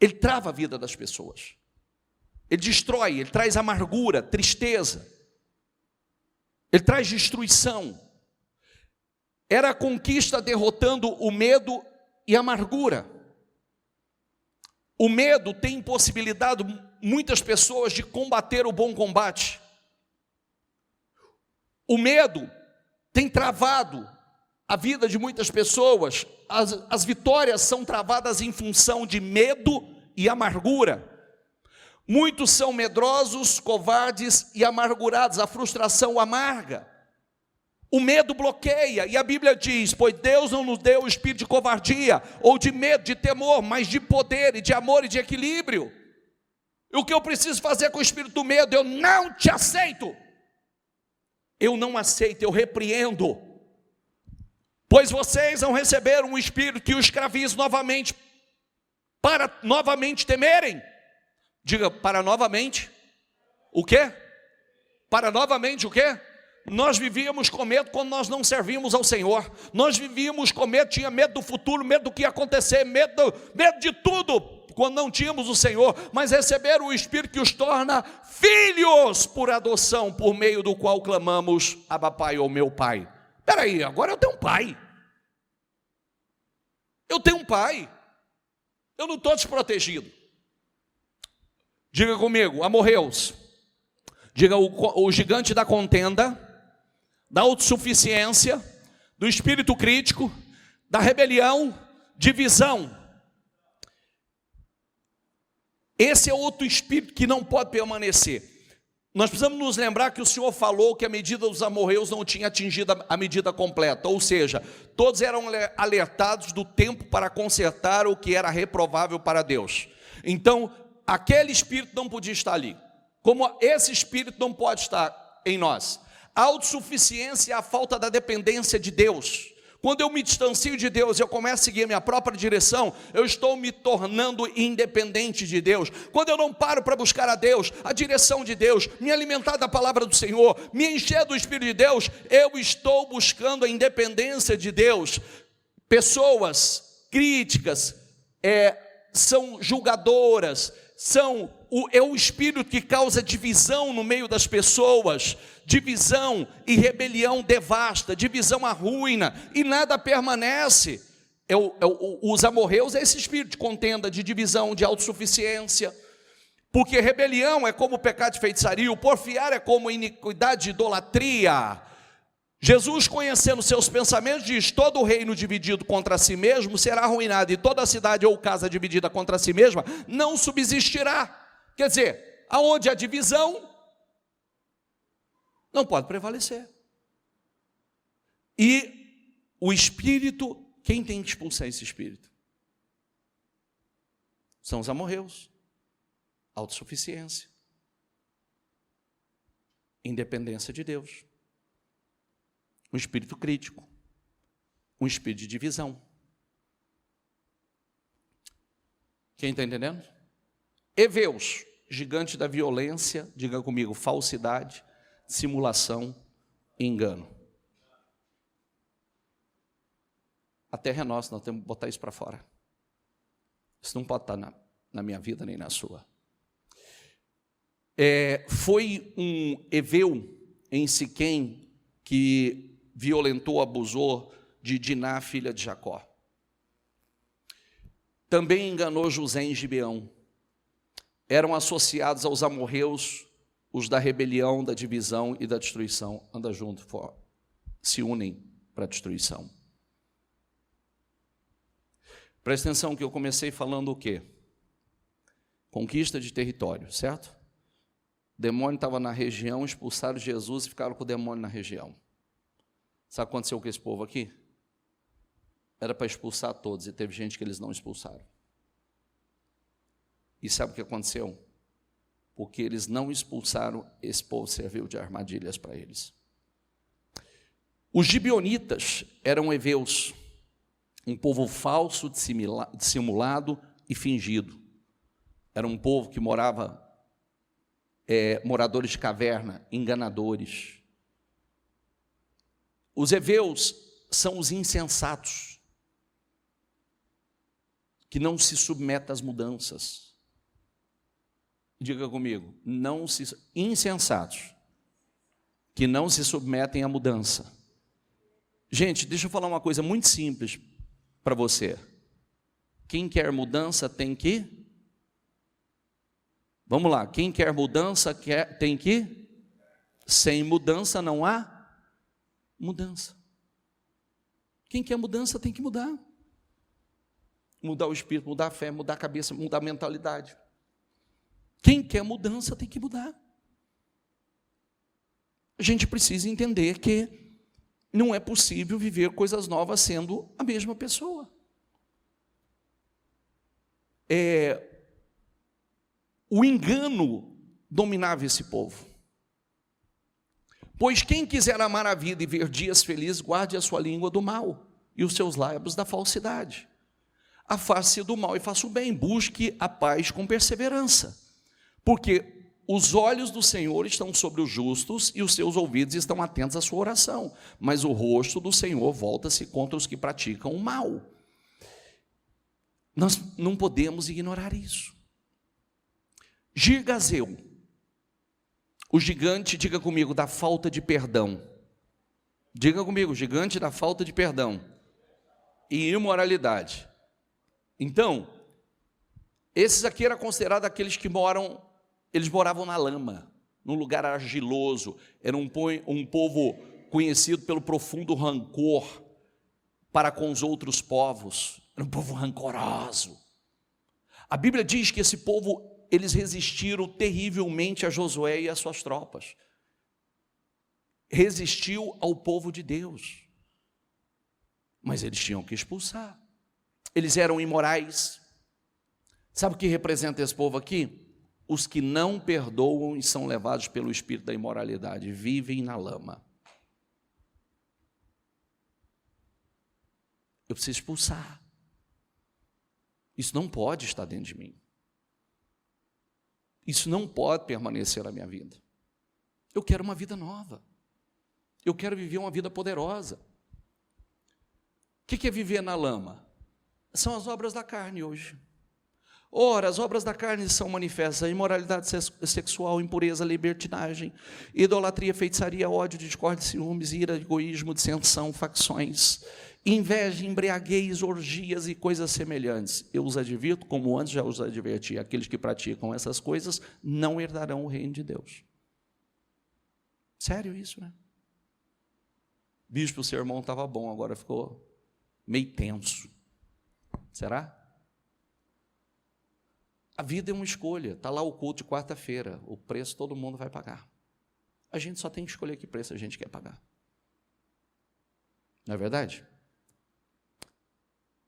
ele trava a vida das pessoas. Ele destrói, ele traz amargura, tristeza. Ele traz destruição. Era a conquista derrotando o medo e a amargura. O medo tem impossibilitado muitas pessoas de combater o bom combate. O medo tem travado a vida de muitas pessoas. As vitórias são travadas em função de medo e amargura. Muitos são medrosos, covardes e amargurados. A frustração amarga. O medo bloqueia, e a Bíblia diz: pois Deus não nos deu o espírito de covardia, ou de medo, de temor, mas de poder, e de amor e de equilíbrio. E o que eu preciso fazer com o espírito do medo? Eu não te aceito. Eu não aceito, eu repreendo. Pois vocês vão receber um espírito que os escraviza novamente, para novamente temerem. Diga, para novamente, o quê? Para novamente o quê? Nós vivíamos com medo quando nós não servíamos ao Senhor. Nós vivíamos com medo, tinha medo do futuro, medo do que ia acontecer, medo de tudo, quando não tínhamos o Senhor. Mas receberam o Espírito que os torna filhos por adoção, por meio do qual clamamos, Abba Pai, ou meu Pai. Espera aí, agora eu tenho um pai. Eu tenho um pai. Eu não estou desprotegido. Diga comigo, amorreus. Diga, o gigante da contenda, da autossuficiência, do espírito crítico, da rebelião, divisão. Esse é outro espírito que não pode permanecer. Nós precisamos nos lembrar que o Senhor falou que a medida dos amorreus não tinha atingido a medida completa, ou seja, todos eram alertados do tempo para consertar o que era reprovável para Deus. Então, aquele espírito não podia estar ali, como esse espírito não pode estar em nós. A autossuficiência é a falta da dependência de Deus. Quando eu me distancio de Deus, eu começo a seguir a minha própria direção, eu estou me tornando independente de Deus. Quando eu não paro para buscar a Deus, a direção de Deus, me alimentar da palavra do Senhor, me encher do Espírito de Deus, eu estou buscando a independência de Deus. Pessoas críticas, são julgadoras, é o espírito que causa divisão no meio das pessoas. Divisão e rebelião devasta, divisão arruína, e nada permanece. Os amorreus é esse espírito de contenda, de divisão, de autossuficiência. Porque rebelião é como o pecado de feitiçaria, o porfiar é como iniquidade de idolatria. Jesus, conhecendo seus pensamentos, diz: todo reino dividido contra si mesmo será arruinado, e toda cidade ou casa dividida contra si mesma não subsistirá. Quer dizer, aonde há divisão, não pode prevalecer. E o espírito, quem tem que expulsar esse espírito? São os amorreus. Autossuficiência, independência de Deus, um espírito crítico, um espírito de divisão. Quem está entendendo? Eveus, gigante da violência, diga comigo: falsidade, simulação e engano. A terra é nossa, nós temos que botar isso para fora. Isso não pode estar na minha vida nem na sua. Foi um Eveu em Siquém que violentou, abusou de Diná, filha de Jacó. Também enganou José em Gibeão. Eram associados aos amorreus, os da rebelião, da divisão e da destruição. Anda junto, se unem para a destruição. Presta atenção que eu comecei falando o quê? Conquista de território, certo? O demônio estava na região, expulsaram Jesus e ficaram com o demônio na região. Sabe o que aconteceu com esse povo aqui? Era para expulsar todos, e teve gente que eles não expulsaram. E sabe o que aconteceu? Porque eles não expulsaram, esse povo serviu de armadilhas para eles. Os gibeonitas eram heveus, um povo falso, dissimulado e fingido. Era um povo que morava, moradores de caverna, enganadores. Os heveus são os insensatos, que não se submetem às mudanças. Diga comigo: insensatos, que não se submetem à mudança. Gente, deixa eu falar uma coisa muito simples para você. Quem quer mudança tem que... Vamos lá, quem quer mudança tem que... Sem mudança não há mudança. Quem quer mudança tem que mudar. Mudar o espírito, mudar a fé, mudar a cabeça, mudar a mentalidade. Quem quer mudança tem que mudar. A gente precisa entender que não é possível viver coisas novas sendo a mesma pessoa. O engano dominava esse povo. Pois quem quiser amar a vida e ver dias felizes, guarde a sua língua do mal e os seus lábios da falsidade. Afaste-se do mal e faça o bem, busque a paz com perseverança. Porque os olhos do Senhor estão sobre os justos e os seus ouvidos estão atentos à sua oração. Mas o rosto do Senhor volta-se contra os que praticam o mal. Nós não podemos ignorar isso. Girgazeu, o gigante, diga comigo, da falta de perdão. Diga comigo, gigante da falta de perdão e imoralidade. Então, esses aqui eram considerados aqueles que eles moravam na lama, num lugar argiloso. Era um povo conhecido pelo profundo rancor para com os outros povos. Era um povo rancoroso. A Bíblia diz que esse povo, eles resistiram terrivelmente a Josué e às suas tropas. Resistiu ao povo de Deus. Mas eles tinham que expulsar. Eles eram imorais. Sabe o que representa esse povo aqui? Os que não perdoam e são levados pelo espírito da imoralidade, vivem na lama. Eu preciso expulsar. Isso não pode estar dentro de mim. Isso não pode permanecer na minha vida. Eu quero uma vida nova. Eu quero viver uma vida poderosa. O que é viver na lama? São as obras da carne hoje. Ora, as obras da carne são manifestas: imoralidade sexual, impureza, libertinagem, idolatria, feitiçaria, ódio, discórdia, ciúmes, ira, egoísmo, dissensão, facções, inveja, embriaguez, orgias e coisas semelhantes. Eu os advirto, como antes já os adverti: aqueles que praticam essas coisas não herdarão o reino de Deus. Sério isso, né? Bispo, o sermão estava bom, agora ficou meio tenso. Será? A vida é uma escolha. Está lá o culto de quarta-feira. O preço todo mundo vai pagar. A gente só tem que escolher que preço a gente quer pagar. Não é verdade?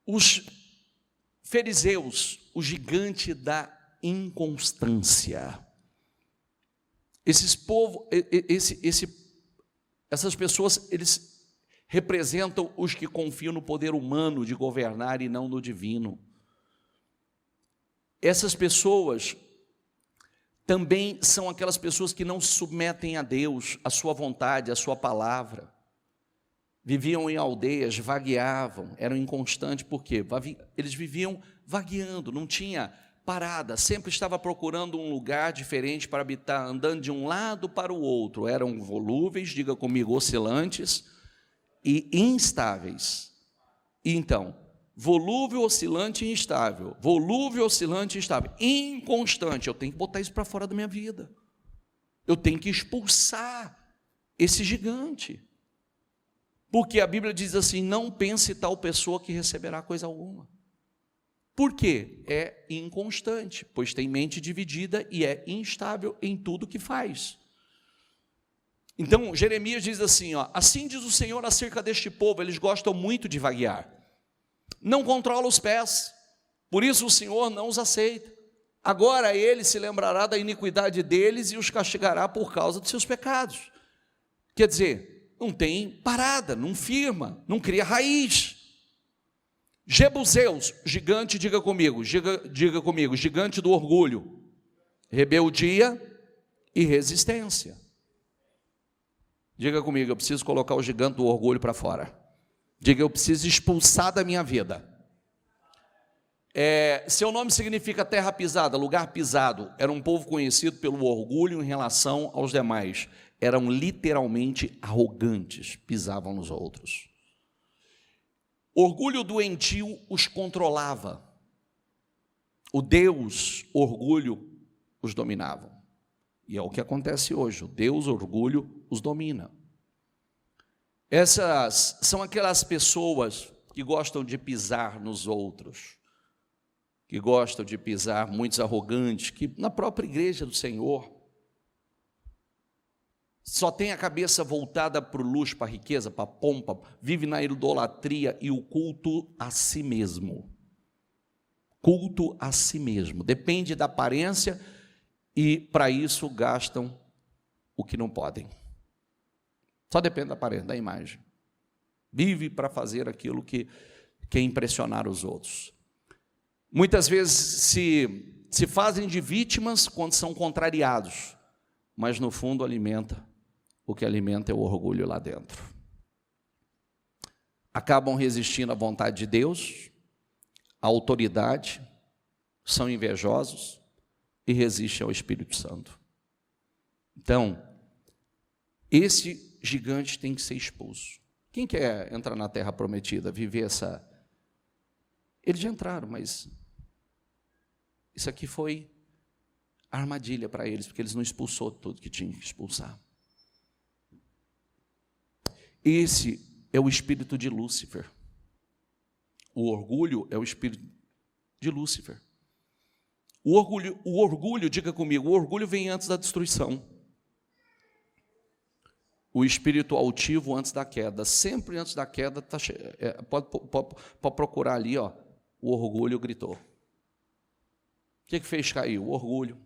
Os fariseus, o gigante da inconstância. Essas pessoas, eles representam os que confiam no poder humano de governar e não no divino. Essas pessoas também são aquelas pessoas que não se submetem a Deus, a sua vontade, a sua palavra. Viviam em aldeias, vagueavam, eram inconstantes, por quê? Eles viviam vagueando, não tinha parada, sempre estava procurando um lugar diferente para habitar, andando de um lado para o outro. Eram volúveis, diga comigo, oscilantes e instáveis. Então, volúvel, oscilante e instável. Volúvel, oscilante e instável. Inconstante. Eu tenho que botar isso para fora da minha vida. Eu tenho que expulsar esse gigante. Porque a Bíblia diz assim: não pense tal pessoa que receberá coisa alguma. Por quê? É inconstante, pois tem mente dividida e é instável em tudo que faz. Então, Jeremias diz assim, assim diz o Senhor acerca deste povo: eles gostam muito de vaguear. Não controla os pés, por isso o Senhor não os aceita. Agora ele se lembrará da iniquidade deles e os castigará por causa dos seus pecados. Quer dizer, não tem parada, não firma, não cria raiz. Jebuseus, gigante, diga comigo, gigante do orgulho, rebeldia e resistência. Diga comigo, eu preciso colocar o gigante do orgulho para fora. Diga, eu preciso expulsar da minha vida. Seu nome significa terra pisada, lugar pisado. Era um povo conhecido pelo orgulho em relação aos demais. Eram literalmente arrogantes, pisavam nos outros. Orgulho doentio os controlava. O Deus orgulho os dominava. E é o que acontece hoje. O Deus orgulho os domina. Essas são aquelas pessoas que gostam de pisar nos outros, que gostam de pisar, muitos arrogantes, que na própria igreja do Senhor só tem a cabeça voltada para o luxo, para a riqueza, para a pompa, vive na idolatria e o culto a si mesmo. Culto a si mesmo, depende da aparência e para isso gastam o que não podem. Só depende da aparência, da imagem. Vive para fazer aquilo que quer impressionar os outros. Muitas vezes se fazem de vítimas quando são contrariados, mas no fundo o que alimenta é o orgulho lá dentro. Acabam resistindo à vontade de Deus, à autoridade, são invejosos e resistem ao Espírito Santo. Então, esse gigante tem que ser expulso. Quem quer entrar na terra prometida, viver essa... Eles já entraram, mas isso aqui foi armadilha para eles, porque eles não expulsou tudo que tinham que expulsar. Esse é o espírito de Lúcifer. O orgulho é o espírito de Lúcifer. O orgulho, diga comigo, o orgulho vem antes da destruição. O espírito altivo antes da queda, sempre antes da queda, pode procurar ali, o orgulho gritou. O que fez cair? O orgulho.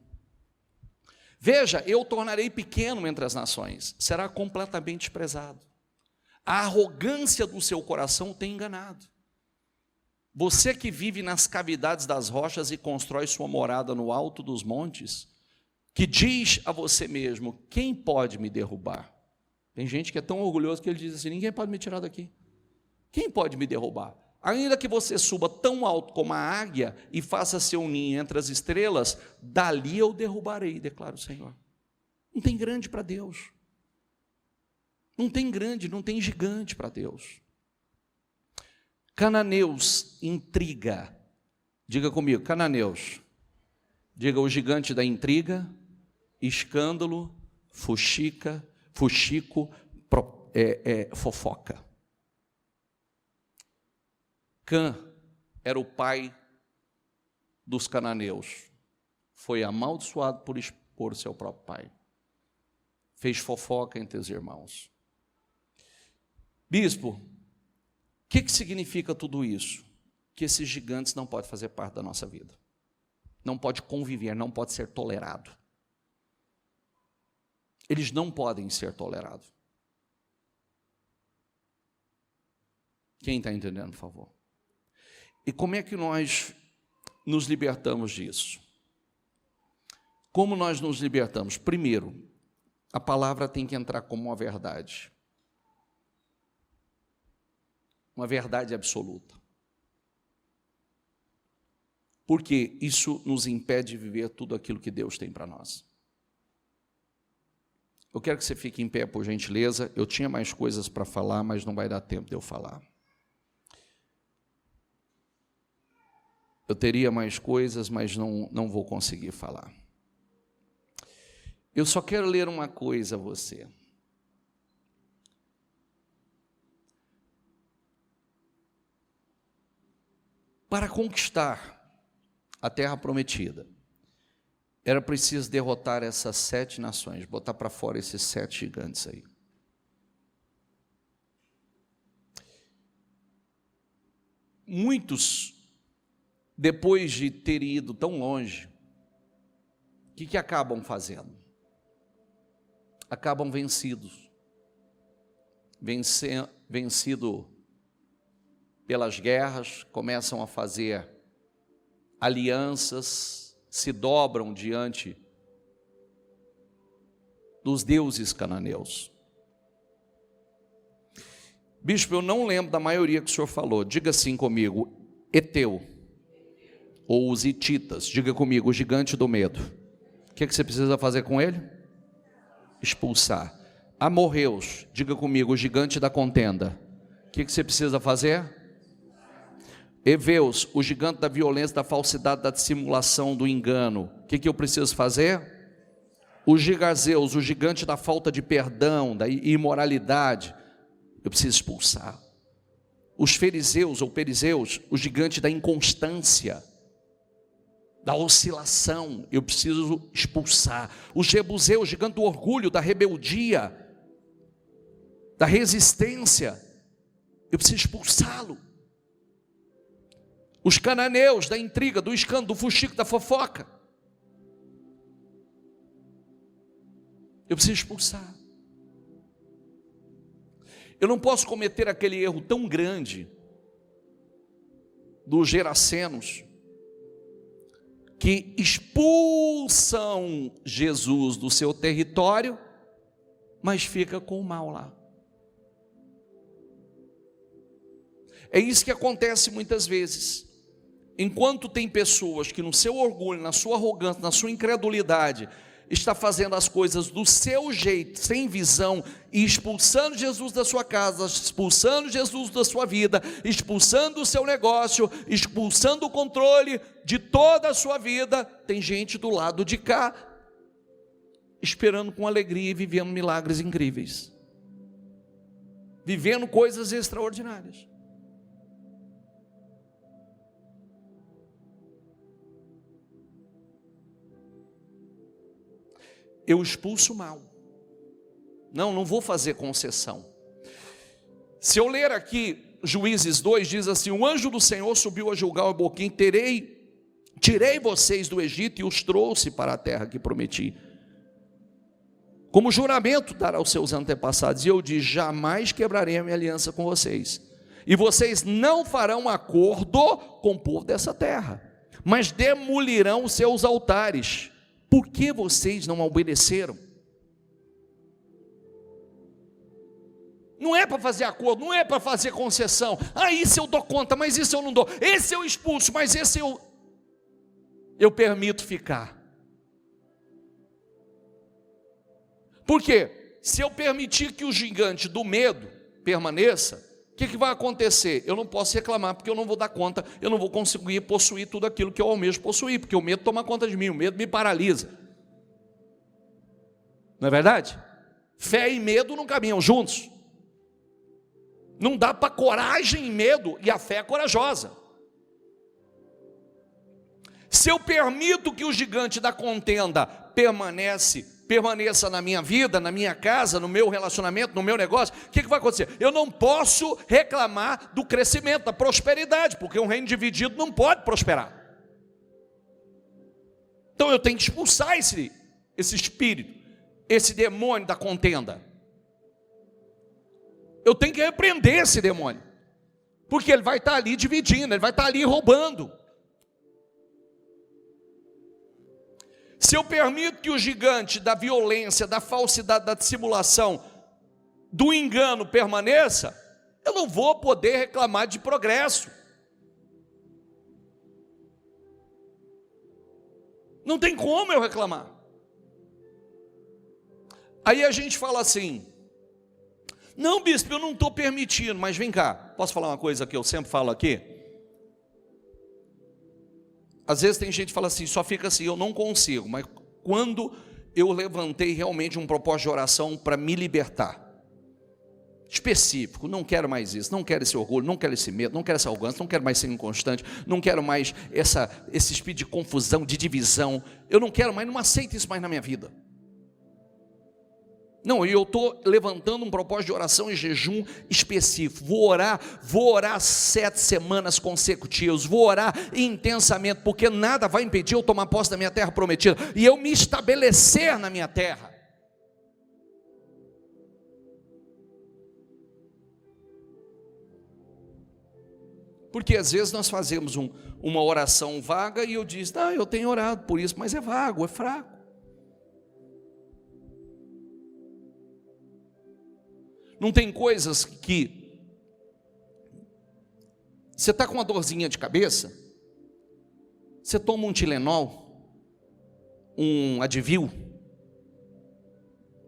Veja, eu o tornarei pequeno entre as nações, será completamente desprezado. A arrogância do seu coração tem enganado. Você que vive nas cavidades das rochas e constrói sua morada no alto dos montes, que diz a você mesmo: quem pode me derrubar? Tem gente que é tão orgulhoso que ele diz assim: ninguém pode me tirar daqui. Quem pode me derrubar? Ainda que você suba tão alto como a águia e faça seu ninho entre as estrelas, dali eu derrubarei, declara o Senhor. Não tem grande para Deus. Não tem grande, não tem gigante para Deus. Cananeus, intriga. Diga comigo, cananeus. Diga o gigante da intriga, escândalo, fuxico, fofoca. Cã era o pai dos cananeus. Foi amaldiçoado por expor seu próprio pai. Fez fofoca entre os irmãos. Bispo, o que significa tudo isso? Que esses gigantes não podem fazer parte da nossa vida. Não pode conviver, não pode ser tolerado. Eles não podem ser tolerados. Quem está entendendo, por favor? E como é que nós nos libertamos disso? Como nós nos libertamos? Primeiro, a palavra tem que entrar como uma verdade. Uma verdade absoluta. Porque isso nos impede de viver tudo aquilo que Deus tem para nós. Eu quero que você fique em pé, por gentileza. Eu tinha mais coisas para falar, mas não vai dar tempo de eu falar. Eu teria mais coisas, mas não vou conseguir falar. Eu só quero ler uma coisa a você. Para conquistar a terra prometida, era preciso derrotar essas 7 nações, botar para fora esses 7 gigantes aí. Muitos, depois de ter ido tão longe, o que acabam fazendo? Acabam vencidos. Vencido pelas guerras, começam a fazer alianças, se dobram diante dos deuses cananeus. Bispo, eu não lembro da maioria que o senhor falou. Diga assim comigo: Eteu, ou os hititas. Diga comigo: o gigante do medo. O que você precisa fazer com ele? Expulsar. Amorreus, diga comigo: o gigante da contenda. O que você precisa fazer? Eveus, o gigante da violência, da falsidade, da dissimulação, do engano. O que eu preciso fazer? Os gigazeus, o gigante da falta de perdão, da imoralidade, eu preciso expulsar. Os fariseus ou perizeus, o gigante da inconstância, da oscilação, eu preciso expulsar. Os jebuseus, o gigante do orgulho, da rebeldia, da resistência, eu preciso expulsá-lo. Os cananeus, da intriga, do escândalo, do fuxico, da fofoca, eu preciso expulsar. Eu não posso cometer aquele erro tão grande dos gerasenos, que expulsam Jesus do seu território, mas fica com o mal lá. É isso que acontece muitas vezes. Enquanto tem pessoas que no seu orgulho, na sua arrogância, na sua incredulidade, está fazendo as coisas do seu jeito, sem visão, e expulsando Jesus da sua casa, expulsando Jesus da sua vida, expulsando o seu negócio, expulsando o controle de toda a sua vida, tem gente do lado de cá, esperando com alegria e vivendo milagres incríveis, vivendo coisas extraordinárias. Eu expulso o mal. Não vou fazer concessão. Se eu ler aqui Juízes 2, diz assim: o anjo do Senhor subiu a julgar o Boquim, tirei vocês do Egito e os trouxe para a terra que prometi, como juramento dar aos seus antepassados. E eu disse: jamais quebrarei a minha aliança com vocês, e vocês não farão acordo com o povo dessa terra, mas demolirão os seus altares. Por que vocês não obedeceram? Não é para fazer acordo, não é para fazer concessão. Isso eu dou conta, mas isso eu não dou. Esse eu expulso, mas esse eu permito ficar. Por quê? Se eu permitir que o gigante do medo permaneça, o que vai acontecer? Eu não posso reclamar, porque eu não vou dar conta, eu não vou conseguir possuir tudo aquilo que eu almejo possuir, porque o medo toma conta de mim, o medo me paralisa. Não é verdade? Fé e medo não caminham juntos. Não dá para coragem e medo, e a fé é corajosa. Se eu permito que o gigante da contenda permaneça na minha vida, na minha casa, no meu relacionamento, no meu negócio, o que vai acontecer? Eu não posso reclamar do crescimento, da prosperidade, porque um reino dividido não pode prosperar. Então eu tenho que expulsar esse espírito, esse demônio da contenda. Eu tenho que repreender esse demônio, porque ele vai estar ali dividindo, ele vai estar ali roubando. Se eu permito que o gigante da violência, da falsidade, da dissimulação, do engano permaneça, eu não vou poder reclamar de progresso. Não tem como eu reclamar. Aí a gente fala assim: não, bispo, eu não estou permitindo, mas vem cá, posso falar uma coisa que eu sempre falo aqui? Às vezes tem gente que fala assim, só fica assim, eu não consigo, mas quando eu levantei realmente um propósito de oração para me libertar, específico, não quero mais isso, não quero esse orgulho, não quero esse medo, não quero essa arrogância, não quero mais ser inconstante, não quero mais esse espírito de confusão, de divisão, eu não quero mais, não aceito isso mais na minha vida. Não, eu estou levantando um propósito de oração e jejum específico. Vou orar 7 semanas consecutivas, vou orar intensamente, porque nada vai impedir eu tomar posse da minha terra prometida, e eu me estabelecer na minha terra. Porque às vezes nós fazemos uma oração vaga, e eu digo, eu tenho orado por isso, mas é vago, é fraco. Não tem coisas que você está com uma dorzinha de cabeça, você toma um Tilenol, um Advil,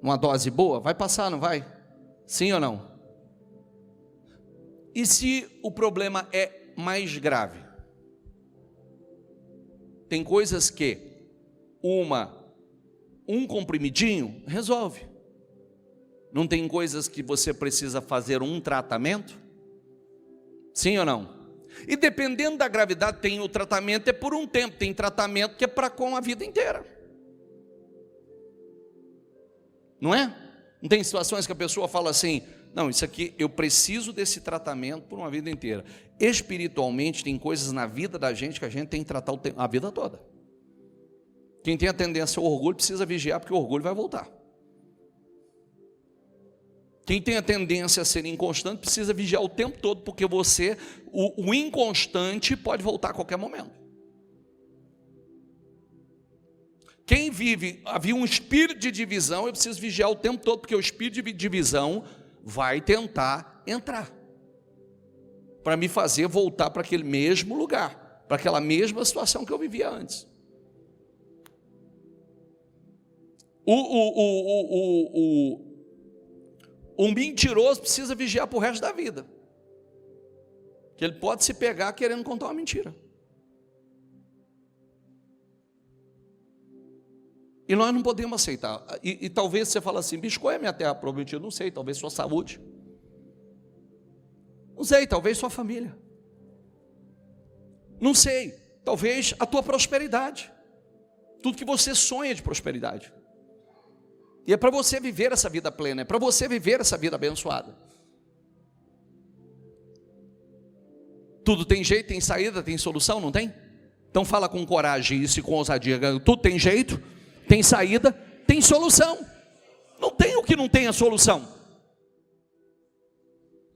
uma dose boa, vai passar, não vai? Sim ou não? E se o problema é mais grave? Tem coisas que um comprimidinho resolve. Não tem coisas que você precisa fazer um tratamento? Sim ou não? E dependendo da gravidade, tem o tratamento é por um tempo, tem tratamento que é para com a vida inteira. Não é? Não tem situações que a pessoa fala assim, não, isso aqui, eu preciso desse tratamento por uma vida inteira. Espiritualmente, tem coisas na vida da gente que a gente tem que tratar a vida toda. Quem tem a tendência ao orgulho precisa vigiar, porque o orgulho vai voltar. Quem tem a tendência a ser inconstante precisa vigiar o tempo todo, porque o inconstante pode voltar a qualquer momento. Quem havia um espírito de divisão, eu preciso vigiar o tempo todo, porque o espírito de divisão vai tentar entrar, para me fazer voltar para aquele mesmo lugar, para aquela mesma situação que eu vivia antes. Um mentiroso precisa vigiar para o resto da vida, que ele pode se pegar querendo contar uma mentira. E nós não podemos aceitar. E talvez você fale assim, bicho, qual é a minha terra prometida? Não sei, talvez sua saúde. Não sei, talvez sua família. Não sei, talvez a tua prosperidade. Tudo que você sonha de prosperidade. E é para você viver essa vida plena, é para você viver essa vida abençoada. Tudo tem jeito, tem saída, tem solução, não tem? Então fala com coragem isso e com ousadia. Tudo tem jeito, tem saída, tem solução. Não tem o que não tenha solução.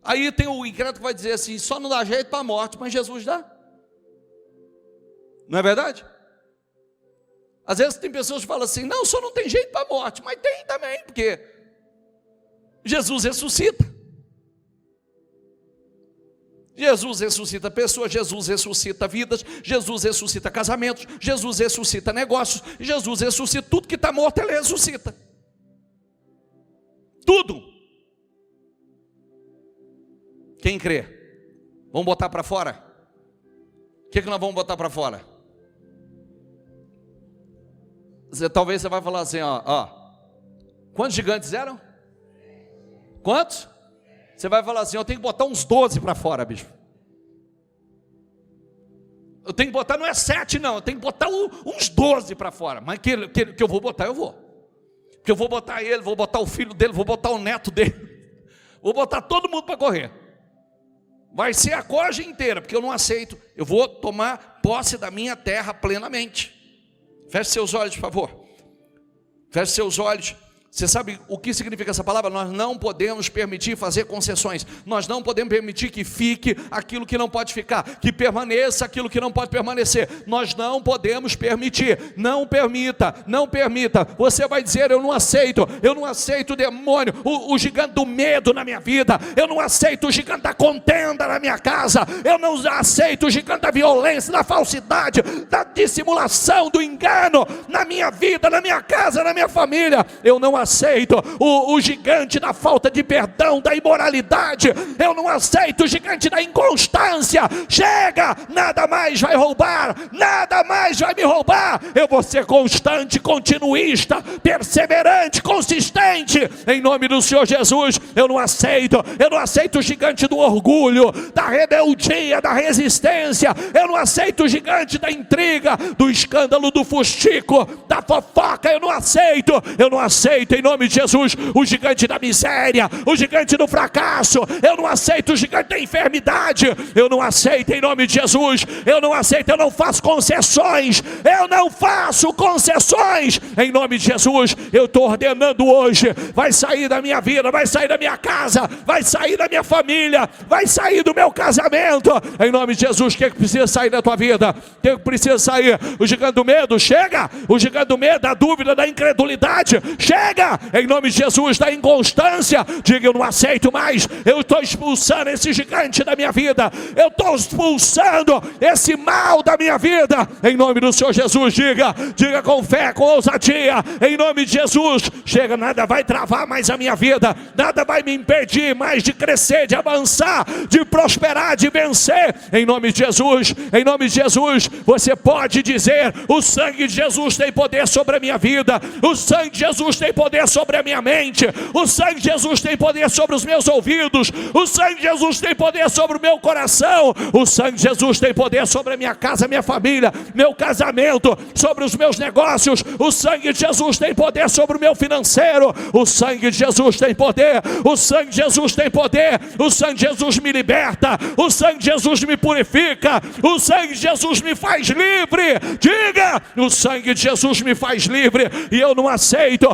Aí tem o incrédulo que vai dizer assim, só não dá jeito para a morte, mas Jesus dá. Não é verdade? Às vezes tem pessoas que falam assim, não, só não tem jeito para a morte, mas tem também, porque Jesus ressuscita. Jesus ressuscita pessoas, Jesus ressuscita vidas, Jesus ressuscita casamentos, Jesus ressuscita negócios, Jesus ressuscita tudo que está morto, Ele ressuscita. Tudo. Quem crê? Vamos botar para fora? O que nós vamos botar para fora? Talvez você vai falar assim, ó, quantos gigantes eram? Quantos? Você vai falar assim, eu tenho que botar uns 12 para fora, bicho. Eu tenho que botar, não é 7 não, eu tenho que botar uns 12 para fora. Mas que eu vou botar, eu vou. Porque eu vou botar ele, vou botar o filho dele, vou botar o neto dele. Vou botar todo mundo para correr. Vai ser a corja inteira, porque eu não aceito. Eu vou tomar posse da minha terra plenamente. Feche seus olhos, por favor. Feche seus olhos. Você sabe o que significa essa palavra? Nós não podemos permitir fazer concessões. Nós não podemos permitir que fique aquilo que não pode ficar, que permaneça aquilo que não pode permanecer. Nós não podemos permitir. Não permita, não permita. Você vai dizer, eu não aceito o demônio, o gigante do medo na minha vida. Eu não aceito o gigante da contenda na minha casa. Eu não aceito o gigante da violência, da falsidade, da dissimulação, do engano na minha vida, na minha casa, na minha família. Eu não aceito o gigante da falta de perdão, da imoralidade. Eu não aceito o gigante da inconstância. Chega, nada mais vai roubar, nada mais vai me roubar. Eu vou ser constante, continuista, perseverante, consistente, em nome do Senhor Jesus. Eu não aceito o gigante do orgulho, da rebeldia, da resistência. Eu não aceito o gigante da intriga, do escândalo, do fuxico, da fofoca. Eu não aceito em nome de Jesus o gigante da miséria, o gigante do fracasso. Eu não aceito o gigante da enfermidade. Eu não aceito em nome de Jesus. Eu não aceito, eu não faço concessões. Eu não faço concessões em nome de Jesus. Eu estou ordenando hoje, vai sair da minha vida, vai sair da minha casa, vai sair da minha família, vai sair do meu casamento, em nome de Jesus. O que precisa sair da tua vida? O que precisa sair? O gigante do medo, chega. O gigante do medo, da dúvida, da incredulidade, chega. Em nome de Jesus, da inconstância, diga, eu não aceito mais. Eu estou expulsando esse gigante da minha vida. Eu estou expulsando esse mal da minha vida, em nome do Senhor Jesus. Diga com fé, com ousadia, em nome de Jesus. Chega, nada vai travar mais a minha vida, nada vai me impedir mais de crescer, de avançar, de prosperar, de vencer, em nome de Jesus. Em nome de Jesus, você pode dizer, o sangue de Jesus tem poder sobre a minha vida, o sangue de Jesus tem poder sobre a minha mente, o sangue de Jesus tem poder sobre os meus ouvidos, o sangue de Jesus tem poder sobre o meu coração, o sangue de Jesus tem poder sobre a minha casa, minha família, meu casamento, sobre os meus negócios. O sangue de Jesus tem poder sobre o meu financeiro. O sangue de Jesus tem poder, o sangue de Jesus tem poder, o sangue de Jesus me liberta, o sangue de Jesus me purifica, o sangue de Jesus me faz livre. Diga, o sangue de Jesus me faz livre. E eu não aceito,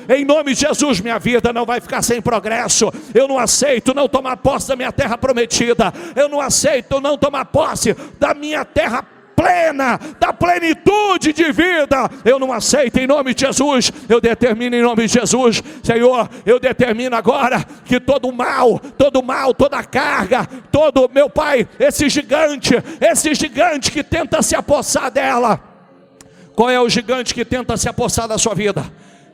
em nome de Jesus, minha vida não vai ficar sem progresso. Eu não aceito não tomar posse da minha terra prometida. Eu não aceito não tomar posse da minha terra plena, da plenitude de vida. Eu não aceito em nome de Jesus. Eu determino em nome de Jesus, Senhor, eu determino agora que todo mal, toda carga, todo, meu Pai, esse gigante que tenta se apossar dela. Qual é o gigante que tenta se apossar da sua vida?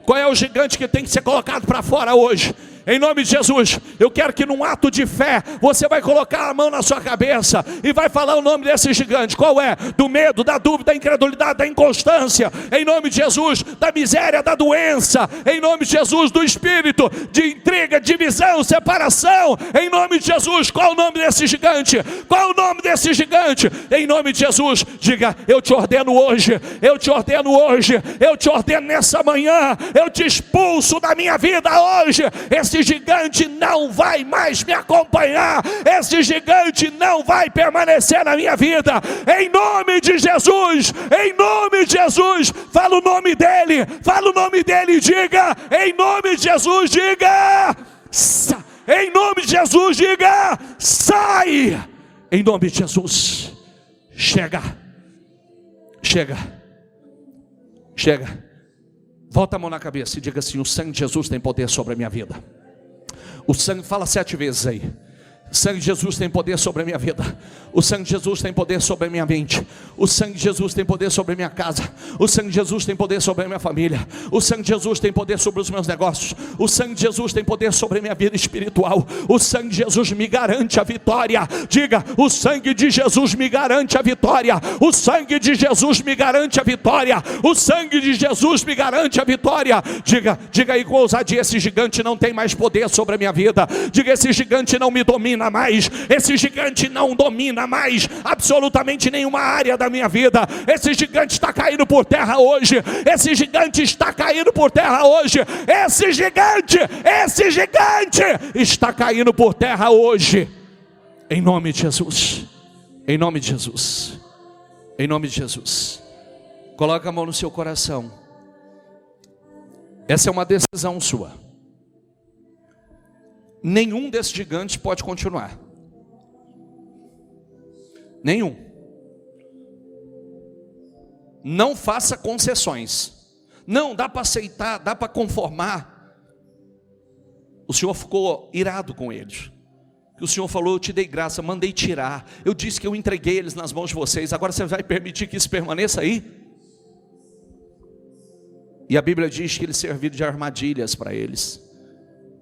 Qual é o gigante que tem que ser colocado para fora hoje? Em nome de Jesus, eu quero que num ato de fé, você vai colocar a mão na sua cabeça e vai falar o nome desse gigante. Qual é? Do medo, da dúvida, da incredulidade, da inconstância. Em nome de Jesus, da miséria, da doença. Em nome de Jesus, do espírito de intriga, divisão, separação. Em nome de Jesus, qual o nome desse gigante? Qual o nome desse gigante? Em nome de Jesus, diga, eu te ordeno hoje, eu te ordeno hoje, eu te ordeno nessa manhã, eu te expulso da minha vida hoje. Esse gigante não vai mais me acompanhar. Esse gigante não vai permanecer na minha vida. Em nome de Jesus, em nome de Jesus, fala o nome dele, diga, em nome de Jesus, diga, Em nome de Jesus, diga: sai! Em nome de Jesus. Chega. Chega. Chega. Volta a mão na cabeça e diga assim: o sangue de Jesus tem poder sobre a minha vida. O sangue, fala 7 vezes aí. O sangue de Jesus tem poder sobre a minha vida. O sangue de Jesus tem poder sobre a minha mente. O sangue de Jesus tem poder sobre a minha casa. O sangue de Jesus tem poder sobre a minha família. O sangue de Jesus tem poder sobre os meus negócios. O sangue de Jesus tem poder sobre a minha vida espiritual. O sangue de Jesus me garante a vitória. Diga: o sangue de Jesus me garante a vitória. O sangue de Jesus me garante a vitória. O sangue de Jesus me garante a vitória. Diga aí com ousadia: esse gigante não tem mais poder sobre a minha vida. Diga: esse gigante não me domina mais. Esse gigante não domina mais absolutamente nenhuma área da minha vida. Esse gigante está caindo por terra hoje. Esse gigante está caindo por terra hoje. Esse gigante está caindo por terra hoje. Em nome de Jesus. Em nome de Jesus. Em nome de Jesus. Coloca a mão no seu coração. Essa é uma decisão sua. Nenhum desses gigantes pode continuar. Nenhum. Não faça concessões. Não, dá para aceitar, dá para conformar. O Senhor ficou irado com eles. O Senhor falou: eu te dei graça, mandei tirar. Eu disse que eu entreguei eles nas mãos de vocês. Agora você vai permitir que isso permaneça aí? E a Bíblia diz que eles serviram de armadilhas para eles.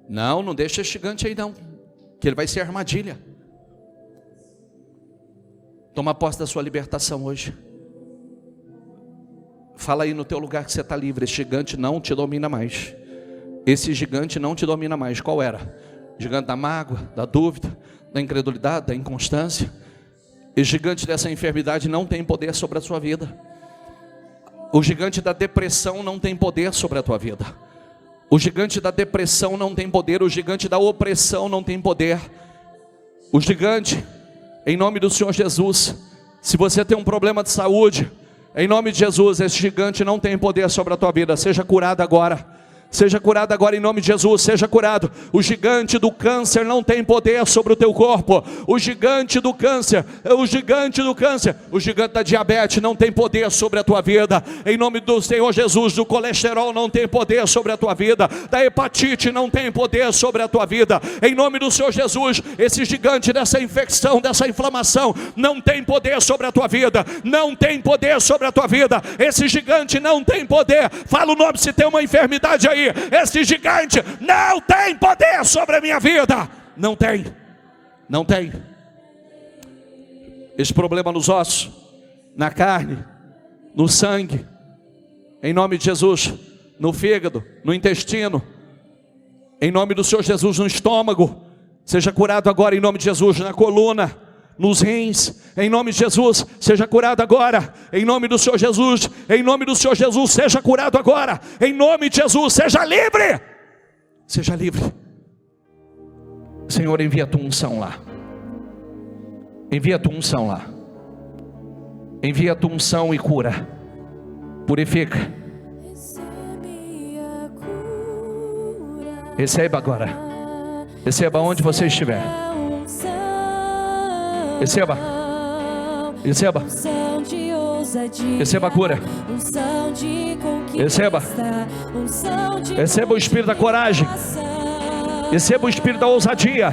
Não deixa esse gigante aí não, que ele vai ser armadilha. Toma posse da sua libertação hoje. Fala aí no teu lugar que você está livre. Esse gigante não te domina mais. Esse gigante não te domina mais. Qual era? O gigante da mágoa, da dúvida, da incredulidade, da inconstância. Esse gigante dessa enfermidade não tem poder sobre a sua vida. O gigante da depressão não tem poder sobre a tua vida. O gigante da depressão não tem poder. O gigante da opressão não tem poder. O gigante, em nome do Senhor Jesus, se você tem um problema de saúde, em nome de Jesus, esse gigante não tem poder sobre a tua vida. Seja curado agora. Seja curado agora em nome de Jesus, seja curado. O gigante do câncer não tem poder sobre o teu corpo. O gigante do câncer, o gigante da diabetes não tem poder sobre a tua vida. Em nome do Senhor Jesus, do colesterol não tem poder sobre a tua vida. Da hepatite não tem poder sobre a tua vida. Em nome do Senhor Jesus, esse gigante dessa infecção, dessa inflamação, não tem poder sobre a tua vida. Não tem poder sobre a tua vida. Esse gigante não tem poder. Fala o nome se tem uma enfermidade aí. Esse gigante não tem poder sobre a minha vida. Não tem. Não tem. Esse problema nos ossos, na carne, no sangue, em nome de Jesus, no fígado, no intestino, em nome do Senhor Jesus, no estômago, seja curado agora em nome de Jesus, na coluna, nos rins, em nome de Jesus, seja curado agora, em nome do Senhor Jesus, em nome do Senhor Jesus, seja curado agora, em nome de Jesus, seja livre, seja livre. Senhor, envia a tua unção lá, envia a tua unção lá, envia a tua unção e cura, purifica, receba agora, receba onde você estiver. Receba, receba, receba a cura, receba o espírito da coragem, receba o espírito da ousadia,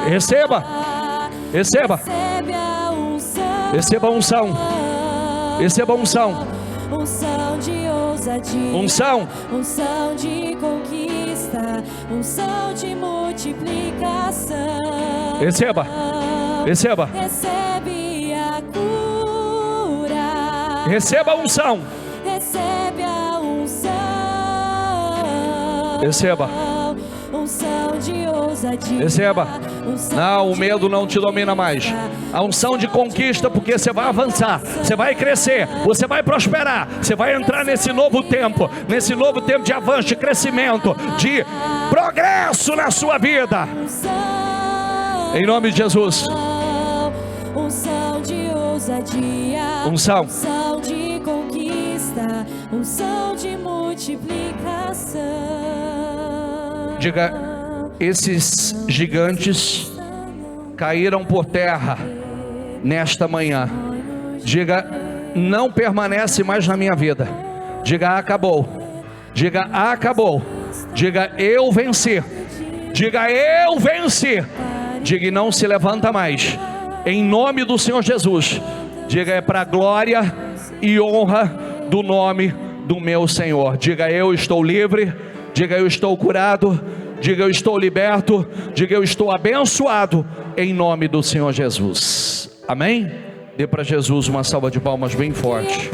receba, receba a unção, receba a unção, unção de conquista, unção de multiplicação. Receba, recebe a cura, receba a unção, recebe a unção, receba unção de ousadia, receba. Não, o medo não te domina mais. A unção de conquista, porque você vai avançar, você vai crescer, você vai prosperar, você vai entrar nesse novo tempo de avanço, de crescimento, de progresso na sua vida. Em nome de Jesus. Unção de ousadia, unção de conquista, unção de multiplicação. Diga: esses gigantes caíram por terra nesta manhã. Diga: não permanece mais na minha vida. Diga: acabou. Diga: acabou. Diga: eu venci. Diga: eu venci. Diga: e não se levanta mais, em nome do Senhor Jesus. Diga: é para a glória e honra do nome do meu Senhor. Diga: eu estou livre. Diga: eu estou curado. Diga: eu estou liberto. Diga: eu estou abençoado, em nome do Senhor Jesus. Amém? Dê para Jesus uma salva de palmas bem forte.